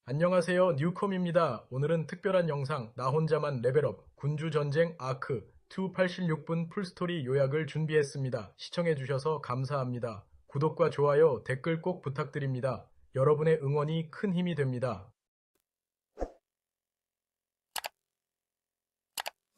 안녕하세요. 뉴컴입니다. 오늘은 특별한 영상 나 혼자만 레벨업 군주전쟁 아크 2 86분 풀스토리 요약을 준비했습니다. 시청해주셔서 감사합니다. 구독과 좋아요, 댓글 꼭 부탁드립니다. 여러분의 응원이 큰 힘이 됩니다.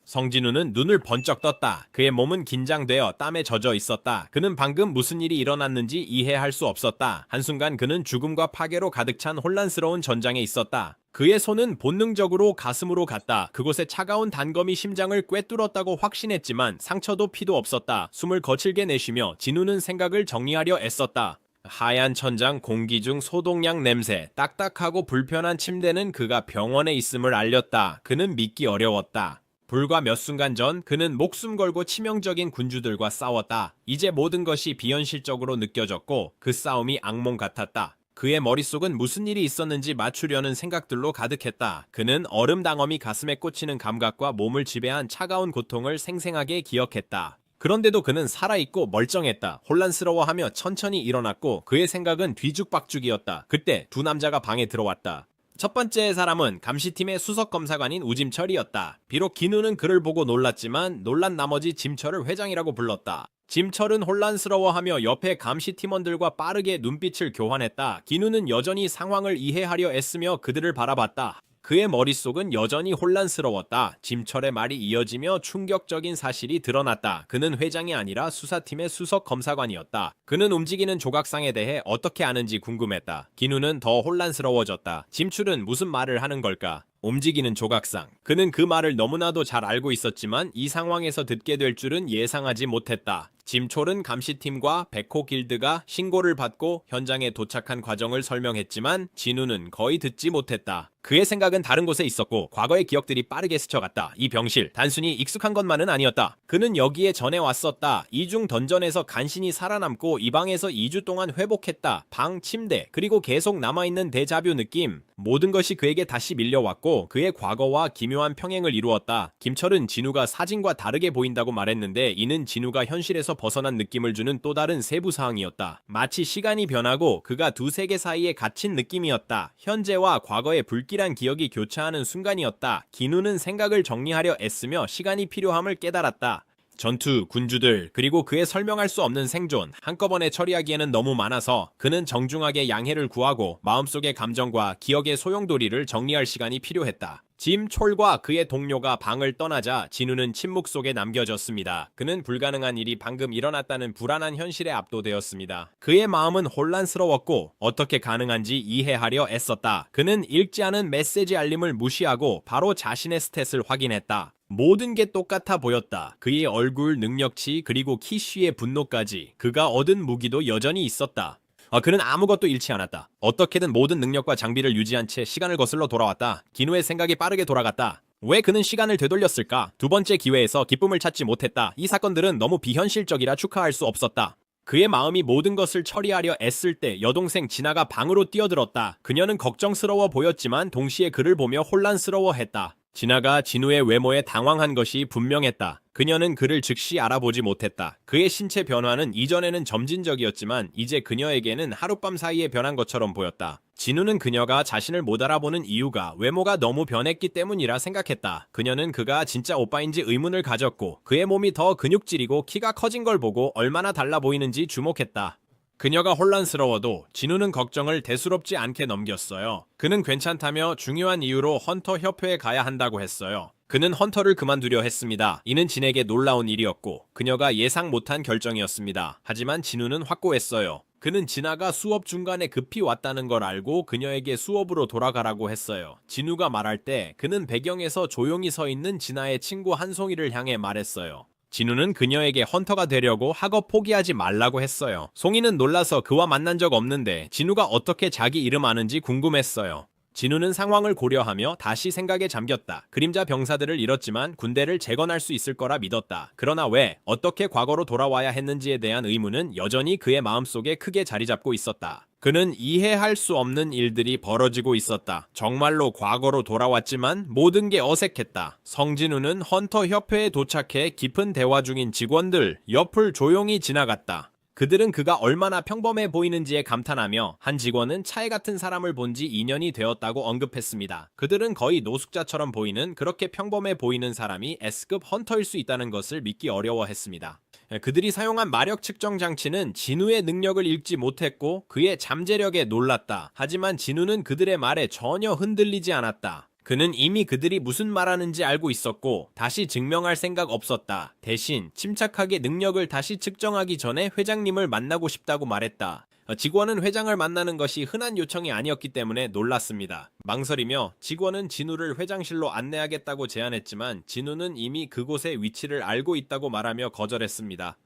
성진우는 눈을 번쩍 떴다. 그의 몸은 긴장되어 땀에 젖어 있었다. 그는 방금 무슨 일이 일어났는지 이해할 수 없었다. 한순간 그는 죽음과 파괴로 가득 찬 혼란스러운 전장에 있었다. 그의 손은 본능적으로 가슴으로 갔다. 그곳에 차가운 단검이 심장을 꿰뚫었다고 확신했지만 상처도 피도 없었다. 숨을 거칠게 내쉬며 진우는 생각을 정리하려 애썼다. 하얀 천장, 공기 중 소독약 냄새, 딱딱하고 불편한 침대는 그가 병원에 있음을 알렸다. 그는 믿기 어려웠다. 불과 몇 순간 전 그는 목숨 걸고 치명적인 군주들과 싸웠다. 이제 모든 것이 비현실적으로 느껴졌고 그 싸움이 악몽 같았다. 그의 머릿속은 무슨 일이 있었는지 맞추려는 생각들로 가득했다. 그는 얼음당엄이 가슴에 꽂히는 감각과 몸을 지배한 차가운 고통을 생생하게 기억했다. 그런데도 그는 살아있고 멀쩡했다. 혼란스러워하며 천천히 일어났고 그의 생각은 뒤죽박죽이었다. 그때 두 남자가 방에 들어왔다. 첫 번째 사람은 감시팀의 수석검사관인 우짐철이었다. 비록 기누는 그를 보고 놀랐지만 놀란 나머지 짐철을 회장이라고 불렀다. 짐철은 혼란스러워하며 옆에 감시팀원들과 빠르게 눈빛을 교환했다. 기누는 여전히 상황을 이해하려 애쓰며 그들을 바라봤다. 그의 머릿속은 여전히 혼란스러웠다. 짐철의 말이 이어지며 충격적인 사실이 드러났다. 그는 회장이 아니라 수사팀의 수석검사관이었다. 그는 움직이는 조각상에 대해 어떻게 아는지 궁금했다. 기누는 더 혼란스러워졌다. 짐출은 무슨 말을 하는 걸까? 움직이는 조각상. 그는 그 말을 너무나도 잘 알고 있었지만 이 상황에서 듣게 될 줄은 예상하지 못했다. 짐촐은 감시팀과 백호 길드가 신고를 받고 현장에 도착한 과정을 설명했지만 진우는 거의 듣지 못했다. 그의 생각은 다른 곳에 있었고 과거의 기억들이 빠르게 스쳐갔다. 이 병실, 단순히 익숙한 것만은 아니었다. 그는 여기에 전에 왔었다. 이중 던전에서 간신히 살아남고 이 방에서 2주 동안 회복했다. 방, 침대, 그리고 계속 남아있는 데자뷰 느낌. 모든 것이 그에게 다시 밀려왔고 그의 과거와 기묘한 평행을 이루었다. 김철은 진우가 사진과 다르게 보인다고 말했는데 이는 진우가 현실에서 벗어난 느낌을 주는 또 다른 세부 사항이었다. 마치 시간이 변하고 그가 두 세계 사이에 갇힌 느낌이었다. 현재와 과거의 불길한 기억이 교차하는 순간이었다. 기누는 생각을 정리하려 애쓰며 시간이 필요함을 깨달았다. 전투, 군주들, 그리고 그의 설명할 수 없는 생존, 한꺼번에 처리하기에는 너무 많아서 그는 정중하게 양해를 구하고 마음속의 감정과 기억의 소용돌이를 정리할 시간이 필요했다. 짐촐과 그의 동료가 방을 떠나자 진우는 침묵 속에 남겨졌습니다. 그는 불가능한 일이 방금 일어났다는 불안한 현실에 압도되었습니다. 그의 마음은 혼란스러웠고 어떻게 가능한지 이해하려 애썼다. 그는 읽지 않은 메시지 알림을 무시하고 바로 자신의 스탯을 확인했다. 모든 게 똑같아 보였다. 그의 얼굴, 능력치, 그리고 키쉬의 분노까지. 그가 얻은 무기도 여전히 있었다. 그는 아무것도 잃지 않았다. 어떻게든 모든 능력과 장비를 유지한 채 시간을 거슬러 돌아왔다. 기누의 생각이 빠르게 돌아갔다. 왜 그는 시간을 되돌렸을까? 두 번째 기회에서 기쁨을 찾지 못했다. 이 사건들은 너무 비현실적이라 축하할 수 없었다. 그의 마음이 모든 것을 처리하려 애쓸 때 여동생 진아가 방으로 뛰어들었다. 그녀는 걱정스러워 보였지만 동시에 그를 보며 혼란스러워했다. 진아가 진우의 외모에 당황한 것이 분명했다. 그녀는 그를 즉시 알아보지 못했다. 그의 신체 변화는 이전에는 점진적이었지만 이제 그녀에게는 하룻밤 사이에 변한 것처럼 보였다. 진우는 그녀가 자신을 못 알아보는 이유가 외모가 너무 변했기 때문이라 생각했다. 그녀는 그가 진짜 오빠인지 의문을 가졌고 그의 몸이 더 근육질이고 키가 커진 걸 보고 얼마나 달라 보이는지 주목했다. 그녀가 혼란스러워도 진우는 걱정을 대수롭지 않게 넘겼어요. 그는 괜찮다며 중요한 이유로 헌터 협회에 가야 한다고 했어요. 그는 헌터를 그만두려 했습니다. 이는 진에게 놀라운 일이었고 그녀가 예상 못한 결정이었습니다. 하지만 진우는 확고했어요. 그는 진아가 수업 중간에 급히 왔다는 걸 알고 그녀에게 수업으로 돌아가라고 했어요. 진우가 말할 때 그는 배경에서 조용히 서 있는 진아의 친구 한송이를 향해 말했어요. 진우는 그녀에게 헌터가 되려고 학업 포기하지 말라고 했어요. 송이는 놀라서 그와 만난 적 없는데 진우가 어떻게 자기 이름 아는지 궁금했어요. 진우는 상황을 고려하며 다시 생각에 잠겼다. 그림자 병사들을 잃었지만 군대를 재건할 수 있을 거라 믿었다. 그러나 왜, 어떻게 과거로 돌아와야 했는지에 대한 의문은 여전히 그의 마음속에 크게 자리 잡고 있었다. 그는 이해할 수 없는 일들이 벌어지고 있었다. 정말로 과거로 돌아왔지만 모든 게 어색했다. 성진우는 헌터 협회에 도착해 깊은 대화 중인 직원들 옆을 조용히 지나갔다. 그들은 그가 얼마나 평범해 보이는지에 감탄하며 한 직원은 차에 같은 사람을 본 지 2년이 되었다고 언급했습니다. 그들은 거의 노숙자처럼 보이는 그렇게 평범해 보이는 사람이 S급 헌터일 수 있다는 것을 믿기 어려워했습니다. 그들이 사용한 마력 측정 장치는 진우의 능력을 읽지 못했고 그의 잠재력에 놀랐다. 하지만 진우는 그들의 말에 전혀 흔들리지 않았다. 그는 이미 그들이 무슨 말하는지 알고 있었고 다시 증명할 생각 없었다. 대신 침착하게 능력을 다시 측정하기 전에 회장님을 만나고 싶다고 말했다. 직원은 회장을 만나는 것이 흔한 요청이 아니었기 때문에 놀랐습니다. 망설이며 직원은 진우를 회장실로 안내하겠다고 제안했지만 진우는 이미 그곳의 위치를 알고 있다고 말하며 거절했습니다.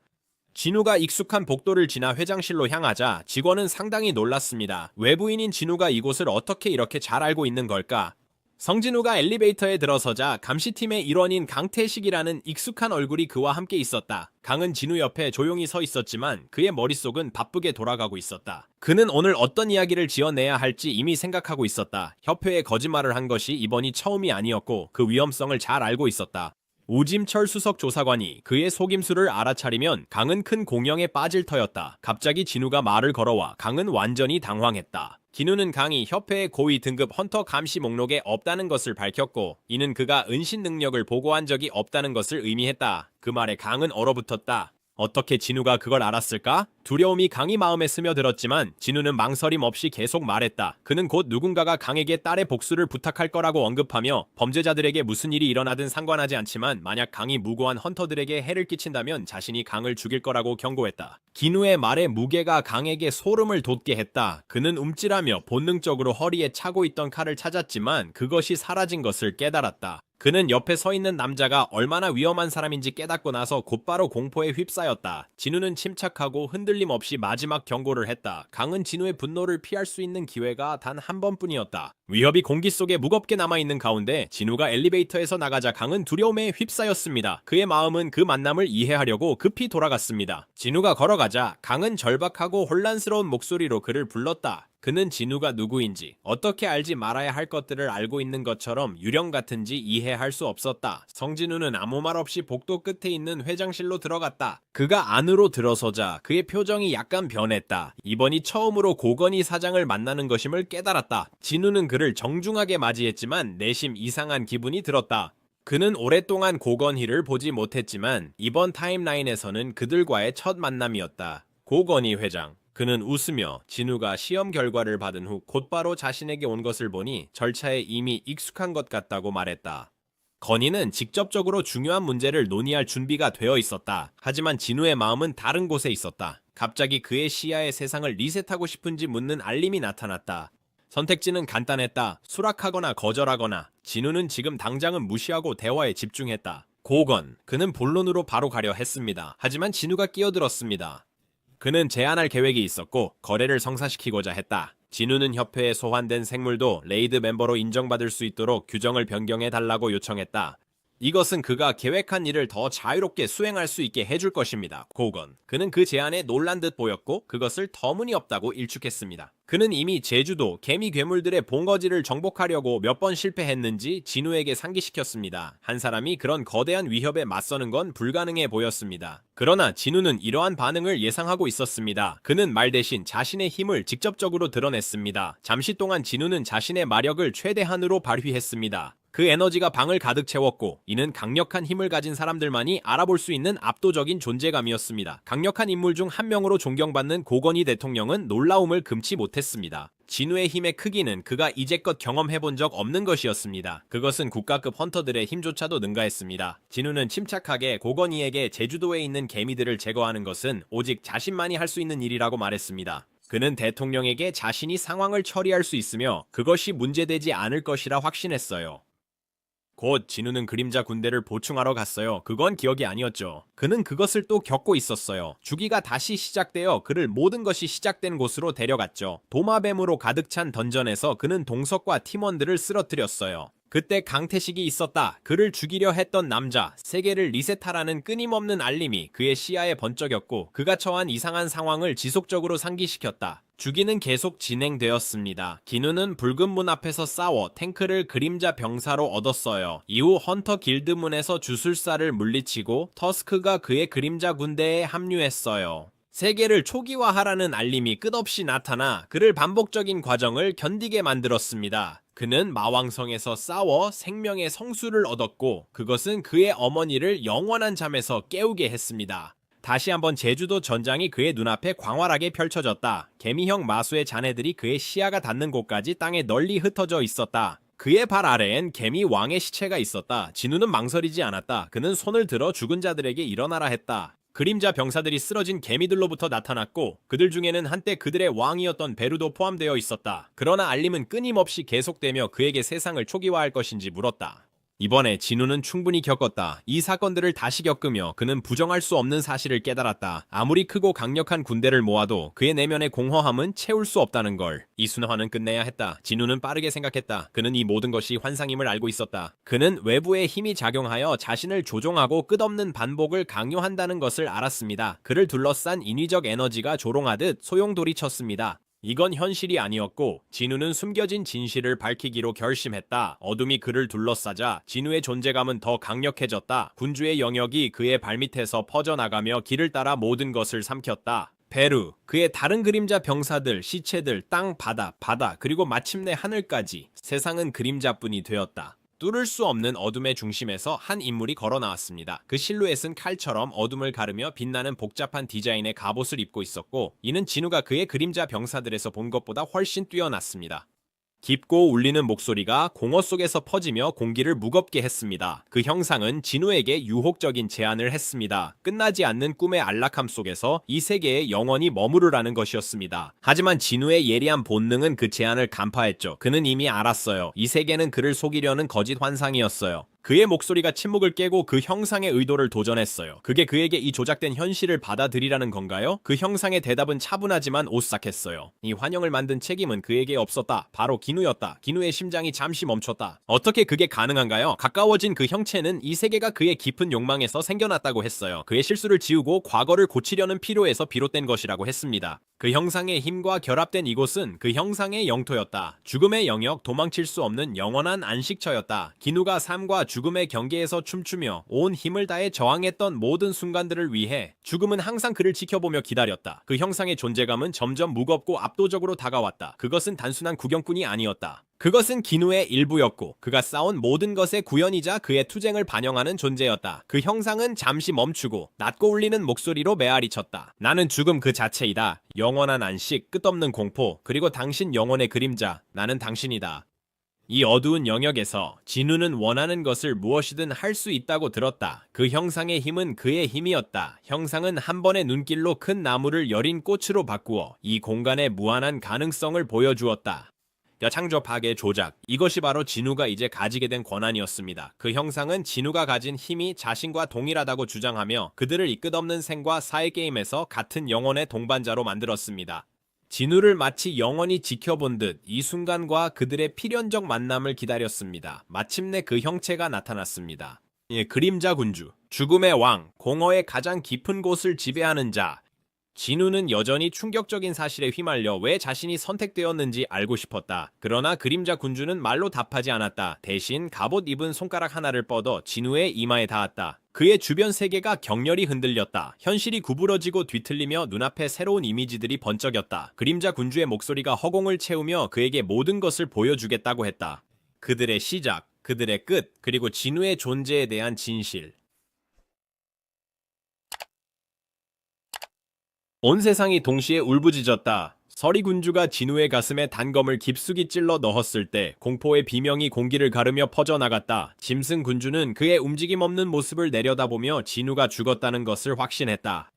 진우가 익숙한 복도를 지나 회장실로 향하자 직원은 상당히 놀랐습니다. 외부인인 진우가 이곳을 어떻게 이렇게 잘 알고 있는 걸까? 성진우가 엘리베이터에 들어서자 감시팀의 일원인 강태식이라는 익숙한 얼굴이 그와 함께 있었다. 강은 진우 옆에 조용히 서 있었지만 그의 머릿속은 바쁘게 돌아가고 있었다. 그는 오늘 어떤 이야기를 지어내야 할지 이미 생각하고 있었다. 협회에 거짓말을 한 것이 이번이 처음이 아니었고 그 위험성을 잘 알고 있었다. 우짐철 수석 조사관이 그의 속임수를 알아차리면 강은 큰 공영에 빠질 터였다. 갑자기 진우가 말을 걸어와 강은 완전히 당황했다. 진우는 강이 협회의 고위 등급 헌터 감시 목록에 없다는 것을 밝혔고 이는 그가 은신 능력을 보고한 적이 없다는 것을 의미했다. 그 말에 강은 얼어붙었다. 어떻게 진우가 그걸 알았을까? 두려움이 강의 마음에 스며들었지만 진우는 망설임 없이 계속 말했다. 그는 곧 누군가가 강에게 딸의 복수를 부탁할 거라고 언급하며 범죄자들에게 무슨 일이 일어나든 상관하지 않지만 만약 강이 무고한 헌터들에게 해를 끼친다면 자신이 강을 죽일 거라고 경고했다. 진우의 말에 무게가 강에게 소름을 돋게 했다. 그는 움찔하며 본능적으로 허리에 차고 있던 칼을 찾았지만 그것이 사라진 것을 깨달았다. 그는 옆에 서 있는 남자가 얼마나 위험한 사람인지 깨닫고 나서 곧바로 공포에 휩싸였다. 진우는 침착하고 흔들림 없이 마지막 경고를 했다. 강은 진우의 분노를 피할 수 있는 기회가 단 한 번뿐이었다. 위협이 공기 속에 무겁게 남아있는 가운데 진우가 엘리베이터에서 나가자 강은 두려움에 휩싸였습니다. 그의 마음은 그 만남을 이해하려고 급히 돌아갔습니다. 진우가 걸어가자 강은 절박하고 혼란스러운 목소리로 그를 불렀다. 그는 진우가 누구인지 어떻게 알지 말아야 할 것들을 알고 있는 것처럼 유령 같은지 이해할 수 없었다. 성진우는 아무 말 없이 복도 끝에 있는 회장실로 들어갔다. 그가 안으로 들어서자 그의 표정이 약간 변했다. 이번이 처음으로 고건희 사장을 만나는 것임을 깨달았다. 진우는 그를 정중하게 맞이했지만 내심 이상한 기분이 들었다. 그는 오랫동안 고건희를 보지 못했지만 이번 타임라인에서는 그들과의 첫 만남이었다. 고건희 회장. 그는 웃으며 진우가 시험 결과를 받은 후 곧바로 자신에게 온 것을 보니 절차에 이미 익숙한 것 같다고 말했다. 건희는 직접적으로 중요한 문제를 논의할 준비가 되어 있었다. 하지만 진우의 마음은 다른 곳에 있었다. 갑자기 그의 시야의 세상을 리셋하고 싶은지 묻는 알림이 나타났다. 선택지는 간단했다. 수락하거나 거절하거나. 진우는 지금 당장은 무시하고 대화에 집중했다. 고건. 그는 본론으로 바로 가려 했습니다. 하지만 진우가 끼어들었습니다. 그는 제안할 계획이 있었고 거래를 성사시키고자 했다. 진우는 협회에 소환된 생물도 레이드 멤버로 인정받을 수 있도록 규정을 변경해달라고 요청했다. 이것은 그가 계획한 일을 더 자유롭게 수행할 수 있게 해줄 것입니다. 고건. 그는 그 제안에 놀란 듯 보였고 그것을 터무니없다고 일축했습니다. 그는 이미 제주도 개미 괴물들의 본거지를 정복하려고 몇 번 실패했는지 진우에게 상기시켰습니다. 한 사람이 그런 거대한 위협에 맞서는 건 불가능해 보였습니다. 그러나 진우는 이러한 반응을 예상하고 있었습니다. 그는 말 대신 자신의 힘을 직접적으로 드러냈습니다. 잠시 동안 진우는 자신의 마력을 최대한으로 발휘했습니다. 그 에너지가 방을 가득 채웠고 이는 강력한 힘을 가진 사람들만이 알아볼 수 있는 압도적인 존재감이었습니다. 강력한 인물 중 한 명으로 존경받는 고건희 대통령은 놀라움을 금치 못했습니다. 진우의 힘의 크기는 그가 이제껏 경험해본 적 없는 것이었습니다. 그것은 국가급 헌터들의 힘조차도 능가했습니다. 진우는 침착하게 고건희에게 제주도에 있는 개미들을 제거하는 것은 오직 자신만이 할 수 있는 일이라고 말했습니다. 그는 대통령에게 자신이 상황을 처리할 수 있으며 그것이 문제되지 않을 것이라 확신했어요. 곧 진우는 그림자 군대를 보충하러 갔어요. 그건 기억이 아니었죠. 그는 그것을 또 겪고 있었어요. 주기가 다시 시작되어 그를 모든 것이 시작된 곳으로 데려갔죠. 도마뱀으로 가득 찬 던전에서 그는 동석과 팀원들을 쓰러뜨렸어요. 그때 강태식이 있었다. 그를 죽이려 했던 남자, 세계를 리셋하라는 끊임없는 알림이 그의 시야에 번쩍였고 그가 처한 이상한 상황을 지속적으로 상기시켰다. 주기는 계속 진행되었습니다. 기누는 붉은 문 앞에서 싸워 탱크를 그림자 병사로 얻었어요. 이후 헌터 길드문에서 주술사를 물리치고 터스크가 그의 그림자 군대에 합류했어요. 세계를 초기화하라는 알림이 끝없이 나타나 그를 반복적인 과정을 견디게 만들었습니다. 그는 마왕성에서 싸워 생명의 성수를 얻었고 그것은 그의 어머니를 영원한 잠에서 깨우게 했습니다. 다시 한번 제주도 전장이 그의 눈앞에 광활하게 펼쳐졌다. 개미형 마수의 잔해들이 그의 시야가 닿는 곳까지 땅에 널리 흩어져 있었다. 그의 발 아래엔 개미 왕의 시체가 있었다. 진우는 망설이지 않았다. 그는 손을 들어 죽은 자들에게 일어나라 했다. 그림자 병사들이 쓰러진 개미들로부터 나타났고 그들 중에는 한때 그들의 왕이었던 베루도 포함되어 있었다. 그러나 알림은 끊임없이 계속되며 그에게 세상을 초기화할 것인지 물었다. 이번에 진우는 충분히 겪었다. 이 사건들을 다시 겪으며 그는 부정할 수 없는 사실을 깨달았다. 아무리 크고 강력한 군대를 모아도 그의 내면의 공허함은 채울 수 없다는 걸. 이 순환은 끝내야 했다. 진우는 빠르게 생각했다. 그는 이 모든 것이 환상임을 알고 있었다. 그는 외부의 힘이 작용하여 자신을 조종하고 끝없는 반복을 강요한다는 것을 알았습니다. 그를 둘러싼 인위적 에너지가 조롱하듯 소용돌이쳤습니다. 이건 현실이 아니었고 진우는 숨겨진 진실을 밝히기로 결심했다. 어둠이 그를 둘러싸자 진우의 존재감은 더 강력해졌다. 군주의 영역이 그의 발밑에서 퍼져나가며 길을 따라 모든 것을 삼켰다. 베루, 그의 다른 그림자 병사들, 시체들, 땅, 바다, 그리고 마침내 하늘까지 세상은 그림자뿐이 되었다. 뚫을 수 없는 어둠의 중심에서 한 인물이 걸어 나왔습니다. 그 실루엣은 칼처럼 어둠을 가르며 빛나는 복잡한 디자인의 갑옷을 입고 있었고 이는 진우가 그의 그림자 병사들에서 본 것보다 훨씬 뛰어났습니다. 깊고 울리는 목소리가 공허 속에서 퍼지며 공기를 무겁게 했습니다. 그 형상은 진우에게 유혹적인 제안을 했습니다. 끝나지 않는 꿈의 안락함 속에서 이 세계에 영원히 머무르라는 것이었습니다. 하지만 진우의 예리한 본능은 그 제안을 간파했죠. 그는 이미 알았어요. 이 세계는 그를 속이려는 거짓 환상이었어요. 그의 목소리가 침묵을 깨고 그 형상의 의도를 도전했어요. 그게 그에게 이 조작된 현실을 받아들이라는 건가요? 그 형상의 대답은 차분하지만 오싹했어요. 이 환영을 만든 책임은 그에게 없었다. 바로 기누였다. 기누의 심장이 잠시 멈췄다. 어떻게 그게 가능한가요? 가까워진 그 형체는 이 세계가 그의 깊은 욕망에서 생겨났다고 했어요. 그의 실수를 지우고 과거를 고치려는 필요에서 비롯된 것이라고 했습니다. 그 형상의 힘과 결합된 이곳은 그 형상의 영토였다. 죽음의 영역, 도망칠 수 없는 영원한 안식처였다. 기누가 삶과 죽음의 경계에서 춤추며 온 힘을 다해 저항했던 모든 순간들을 위해 죽음은 항상 그를 지켜보며 기다렸다. 그 형상의 존재감은 점점 무겁고 압도적으로 다가왔다. 그것은 단순한 구경꾼이 아니었다. 그것은 기누의 일부였고 그가 쌓은 모든 것의 구현이자 그의 투쟁을 반영하는 존재였다. 그 형상은 잠시 멈추고 낮고 울리는 목소리로 메아리쳤다. 나는 죽음 그 자체이다. 영원한 안식, 끝없는 공포, 그리고 당신 영혼의 그림자. 나는 당신이다. 이 어두운 영역에서 진우는 원하는 것을 무엇이든 할 수 있다고 들었다. 그 형상의 힘은 그의 힘이었다. 형상은 한 번의 눈길로 큰 나무를 여린 꽃으로 바꾸어 이 공간의 무한한 가능성을 보여주었다. 창조 파괴 조작. 이것이 바로 진우가 이제 가지게 된 권한이었습니다. 그 형상은 진우가 가진 힘이 자신과 동일하다고 주장하며 그들을 이 끝없는 생과 사의 게임에서 같은 영혼의 동반자로 만들었습니다. 진우를 마치 영원히 지켜본 듯 이 순간과 그들의 필연적 만남을 기다렸습니다. 마침내 그 형체가 나타났습니다. 그림자 군주, 죽음의 왕, 공허의 가장 깊은 곳을 지배하는 자. 진우는 여전히 충격적인 사실에 휘말려 왜 자신이 선택되었는지 알고 싶었다. 그러나 그림자 군주는 말로 답하지 않았다. 대신 갑옷 입은 손가락 하나를 뻗어 진우의 이마에 닿았다. 그의 주변 세계가 격렬히 흔들렸다. 현실이 구부러지고 뒤틀리며 눈앞에 새로운 이미지들이 번쩍였다. 그림자 군주의 목소리가 허공을 채우며 그에게 모든 것을 보여주겠다고 했다. 그들의 시작, 그들의 끝, 그리고 진우의 존재에 대한 진실. 온 세상이 동시에 울부짖었다. 서리 군주가 진우의 가슴에 단검을 깊숙이 찔러 넣었을 때 공포의 비명이 공기를 가르며 퍼져나갔다. 짐승 군주는 그의 움직임 없는 모습을 내려다보며 진우가 죽었다는 것을 확신했다.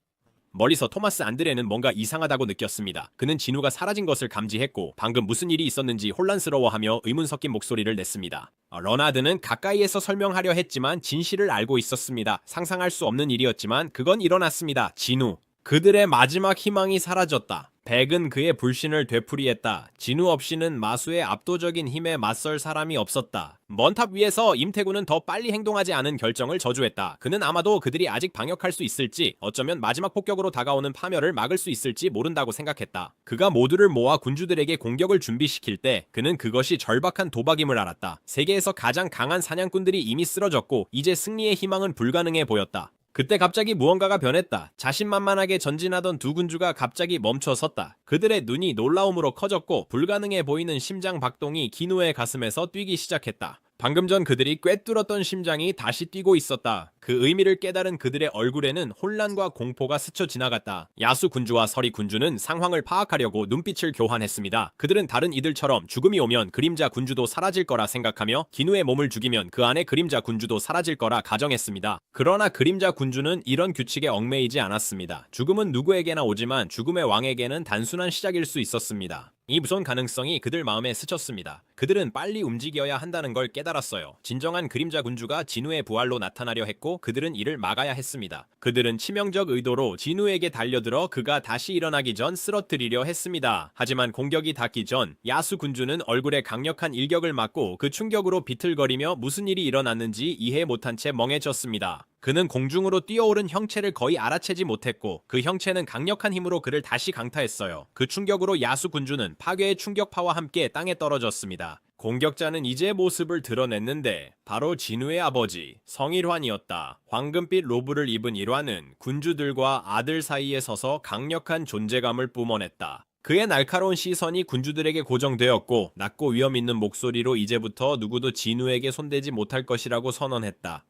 멀리서 토마스 안드레는 뭔가 이상하다고 느꼈습니다. 그는 진우가 사라진 것을 감지했고 방금 무슨 일이 있었는지 혼란스러워하며 의문 섞인 목소리를 냈습니다. 러나드는 가까이에서 설명하려 했지만 진실을 알고 있었습니다. 상상할 수 없는 일이었지만 그건 일어났습니다. 진우. 그들의 마지막 희망이 사라졌다. 백은 그의 불신을 되풀이했다. 진우 없이는 마수의 압도적인 힘에 맞설 사람이 없었다. 먼 탑 위에서 임태구는 더 빨리 행동하지 않은 결정을 저주했다. 그는 아마도 그들이 아직 방역할 수 있을지, 어쩌면 마지막 폭격으로 다가오는 파멸을 막을 수 있을지 모른다고 생각했다. 그가 모두를 모아 군주들에게 공격을 준비시킬 때 그는 그것이 절박한 도박임을 알았다. 세계에서 가장 강한 사냥꾼들이 이미 쓰러졌고 이제 승리의 희망은 불가능해 보였다. 그때 갑자기 무언가가 변했다. 자신만만하게 전진하던 두 군주가 갑자기 멈춰 섰다. 그들의 눈이 놀라움으로 커졌고 불가능해 보이는 심장 박동이 기누의 가슴에서 뛰기 시작했다. 방금 전 그들이 꿰뚫었던 심장이 다시 뛰고 있었다. 그 의미를 깨달은 그들의 얼굴에는 혼란과 공포가 스쳐 지나갔다. 야수 군주와 서리 군주는 상황을 파악하려고 눈빛을 교환했습니다. 그들은 다른 이들처럼 죽음이 오면 그림자 군주도 사라질 거라 생각하며 기누의 몸을 죽이면 그 안에 그림자 군주도 사라질 거라 가정했습니다. 그러나 그림자 군주는 이런 규칙에 얽매이지 않았습니다. 죽음은 누구에게나 오지만 죽음의 왕에게는 단순한 시작일 수 있었습니다. 이 무서운 가능성이 그들 마음에 스쳤습니다. 그들은 빨리 움직여야 한다는 걸 깨달았어요. 진정한 그림자 군주가 진우의 부활로 나타나려 했고 그들은 이를 막아야 했습니다. 그들은 치명적 의도로 진우에게 달려들어 그가 다시 일어나기 전 쓰러뜨리려 했습니다. 하지만 공격이 닿기 전 야수 군주는 얼굴에 강력한 일격을 맞고 그 충격으로 비틀거리며 무슨 일이 일어났는지 이해 못한 채 멍해졌습니다. 그는 공중으로 뛰어오른 형체를 거의 알아채지 못했고 그 형체는 강력한 힘으로 그를 다시 강타했어요. 그 충격으로 야수 군주는 파괴의 충격파와 함께 땅에 떨어졌습니다. 공격자는 이제 모습을 드러냈는데 바로 진우의 아버지 성일환이었다. 황금빛 로브를 입은 일환은 군주들과 아들 사이에 서서 강력한 존재감을 뿜어냈다. 그의 날카로운 시선이 군주들에게 고정되었고 낮고 위험 있는 목소리로 이제부터 누구도 진우에게 손대지 못할 것이라고 선언했다.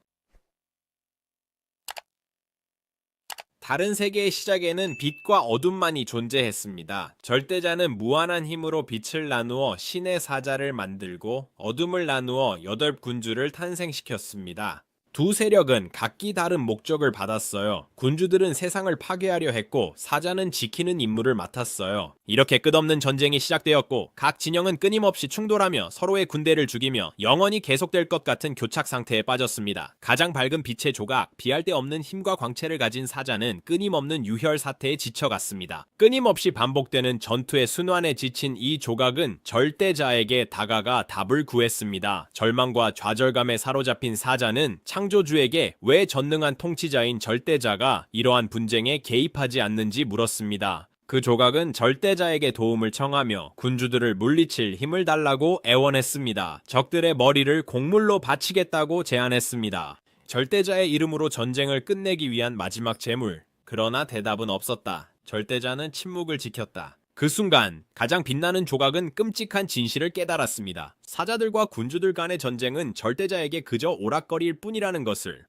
다른 세계의 시작에는 빛과 어둠만이 존재했습니다. 절대자는 무한한 힘으로 빛을 나누어 신의 사자를 만들고 어둠을 나누어 8군주를 탄생시켰습니다. 두 세력은 각기 다른 목적을 받았어요. 군주들은 세상을 파괴하려 했고 사자는 지키는 임무를 맡았어요. 이렇게 끝없는 전쟁이 시작되었고 각 진영은 끊임없이 충돌하며 서로의 군대를 죽이며 영원히 계속될 것 같은 교착 상태에 빠졌습니다. 가장 밝은 빛의 조각, 비할 데 없는 힘과 광채를 가진 사자는 끊임없는 유혈 사태에 지쳐갔습니다. 끊임없이 반복되는 전투의 순환에 지친 이 조각은 절대자에게 다가가 답을 구했습니다. 절망과 좌절감에 사로잡힌 사자는 창조주에게 왜 전능한 통치자인 절대자가 이러한 분쟁에 개입하지 않는지 물었습니다. 그 조각은 절대자에게 도움을 청하며 군주들을 물리칠 힘을 달라고 애원했습니다. 적들의 머리를 곡물로 바치겠다고 제안했습니다. 절대자의 이름으로 전쟁을 끝내기 위한 마지막 제물. 그러나 대답은 없었다. 절대자는 침묵을 지켰다. 그 순간 가장 빛나는 조각은 끔찍한 진실을 깨달았습니다. 사자들과 군주들 간의 전쟁은 절대자에게 그저 오락거리일 뿐이라는 것을.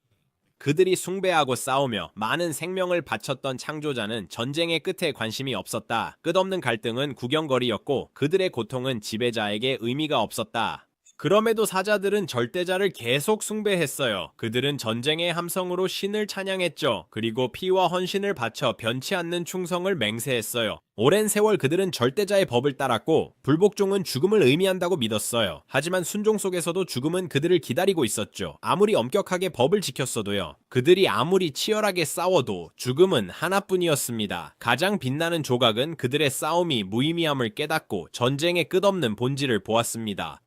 그들이 숭배하고 싸우며 많은 생명을 바쳤던 창조자는 전쟁의 끝에 관심이 없었다. 끝없는 갈등은 구경거리였고 그들의 고통은 지배자에게 의미가 없었다. 그럼에도 사자들은 절대자를 계속 숭배했어요. 그들은 전쟁의 함성으로 신을 찬양했죠. 그리고 피와 헌신을 바쳐 변치 않는 충성을 맹세했어요. 오랜 세월 그들은 절대자의 법을 따랐고 불복종은 죽음을 의미한다고 믿었어요. 하지만 순종 속에서도 죽음은 그들을 기다리고 있었죠. 아무리 엄격하게 법을 지켰어도요. 그들이 아무리 치열하게 싸워도 죽음은 하나뿐이었습니다. 가장 빛나는 조각은 그들의 싸움이 무의미함을 깨닫고 전쟁의 끝없는 본질을 보았습니다.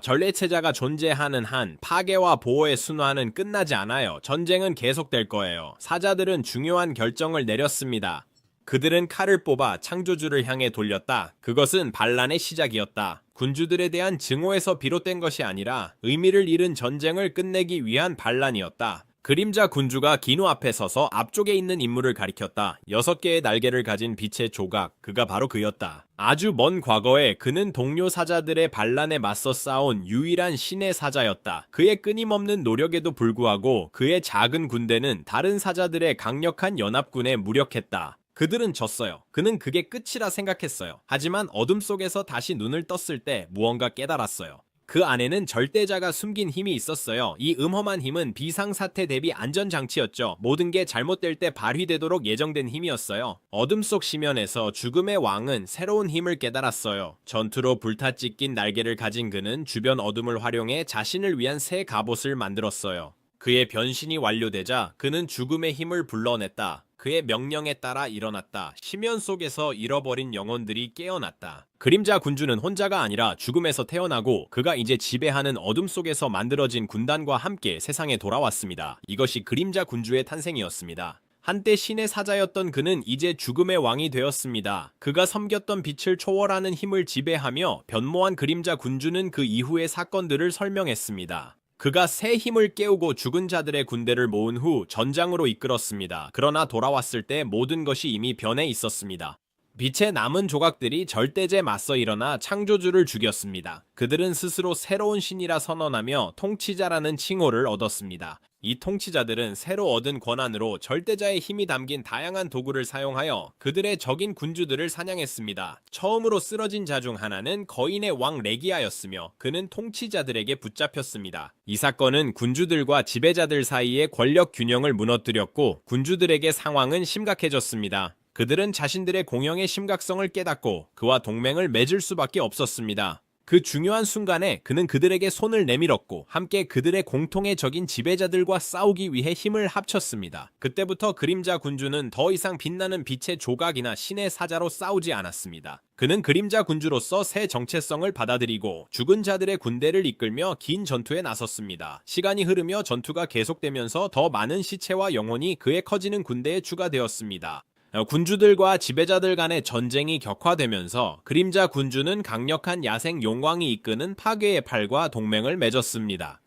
전례체자가 존재하는 한 파괴와 보호의 순환은 끝나지 않아요. 전쟁은 계속될 거예요. 사자들은 중요한 결정을 내렸습니다. 그들은 칼을 뽑아 창조주를 향해 돌렸다. 그것은 반란의 시작이었다. 군주들에 대한 증오에서 비롯된 것이 아니라 의미를 잃은 전쟁을 끝내기 위한 반란이었다. 그림자 군주가 기누 앞에 서서 앞쪽에 있는 인물을 가리켰다. 6개의 날개를 가진 빛의 조각, 그가 바로 그였다. 아주 먼 과거에 그는 동료 사자들의 반란에 맞서 싸운 유일한 신의 사자였다. 그의 끊임없는 노력에도 불구하고 그의 작은 군대는 다른 사자들의 강력한 연합군에 무력했다. 그들은 졌어요. 그는 그게 끝이라 생각했어요. 하지만 어둠 속에서 다시 눈을 떴을 때 무언가 깨달았어요. 그 안에는 절대자가 숨긴 힘이 있었어요. 이 음험한 힘은 비상사태 대비 안전장치였죠. 모든 게 잘못될 때 발휘되도록 예정된 힘이었어요. 어둠 속 심연에서 죽음의 왕은 새로운 힘을 깨달았어요. 전투로 불타찢긴 날개를 가진 그는 주변 어둠을 활용해 자신을 위한 새 갑옷을 만들었어요. 그의 변신이 완료되자 그는 죽음의 힘을 불러냈다. 그의 명령에 따라 일어났다. 심연 속에서 잃어버린 영혼들이 깨어났다. 그림자 군주는 혼자가 아니라 죽음에서 태어나고 그가 이제 지배하는 어둠 속에서 만들어진 군단과 함께 세상에 돌아왔습니다. 이것이 그림자 군주의 탄생이었습니다. 한때 신의 사자였던 그는 이제 죽음의 왕이 되었습니다. 그가 섬겼던 빛을 초월하는 힘을 지배하며 변모한 그림자 군주는 그 이후의 사건들을 설명했습니다. 그가 새 힘을 깨우고 죽은 자들의 군대를 모은 후 전장으로 이끌었습니다. 그러나 돌아왔을 때 모든 것이 이미 변해 있었습니다. 빛의 남은 조각들이 절대제에 맞서 일어나 창조주를 죽였습니다. 그들은 스스로 새로운 신이라 선언하며 통치자라는 칭호를 얻었습니다. 이 통치자들은 새로 얻은 권한으로 절대자의 힘이 담긴 다양한 도구를 사용하여 그들의 적인 군주들을 사냥했습니다. 처음으로 쓰러진 자 중 하나는 거인의 왕 레기아였으며 그는 통치자들에게 붙잡혔습니다. 이 사건은 군주들과 지배자들 사이의 권력 균형을 무너뜨렸고 군주들에게 상황은 심각해졌습니다. 그들은 자신들의 공영의 심각성을 깨닫고 그와 동맹을 맺을 수밖에 없었습니다. 그 중요한 순간에 그는 그들에게 손을 내밀었고 함께 그들의 공통의 적인 지배자들과 싸우기 위해 힘을 합쳤습니다. 그때부터 그림자 군주는 더 이상 빛나는 빛의 조각이나 신의 사자로 싸우지 않았습니다. 그는 그림자 군주로서 새 정체성을 받아들이고 죽은 자들의 군대를 이끌며 긴 전투에 나섰습니다. 시간이 흐르며 전투가 계속되면서 더 많은 시체와 영혼이 그의 커지는 군대에 추가되었습니다. 군주들과 지배자들 간의 전쟁이 격화되면서 그림자 군주는 강력한 야생 용왕이 이끄는 파괴의 팔과 동맹을 맺었습니다.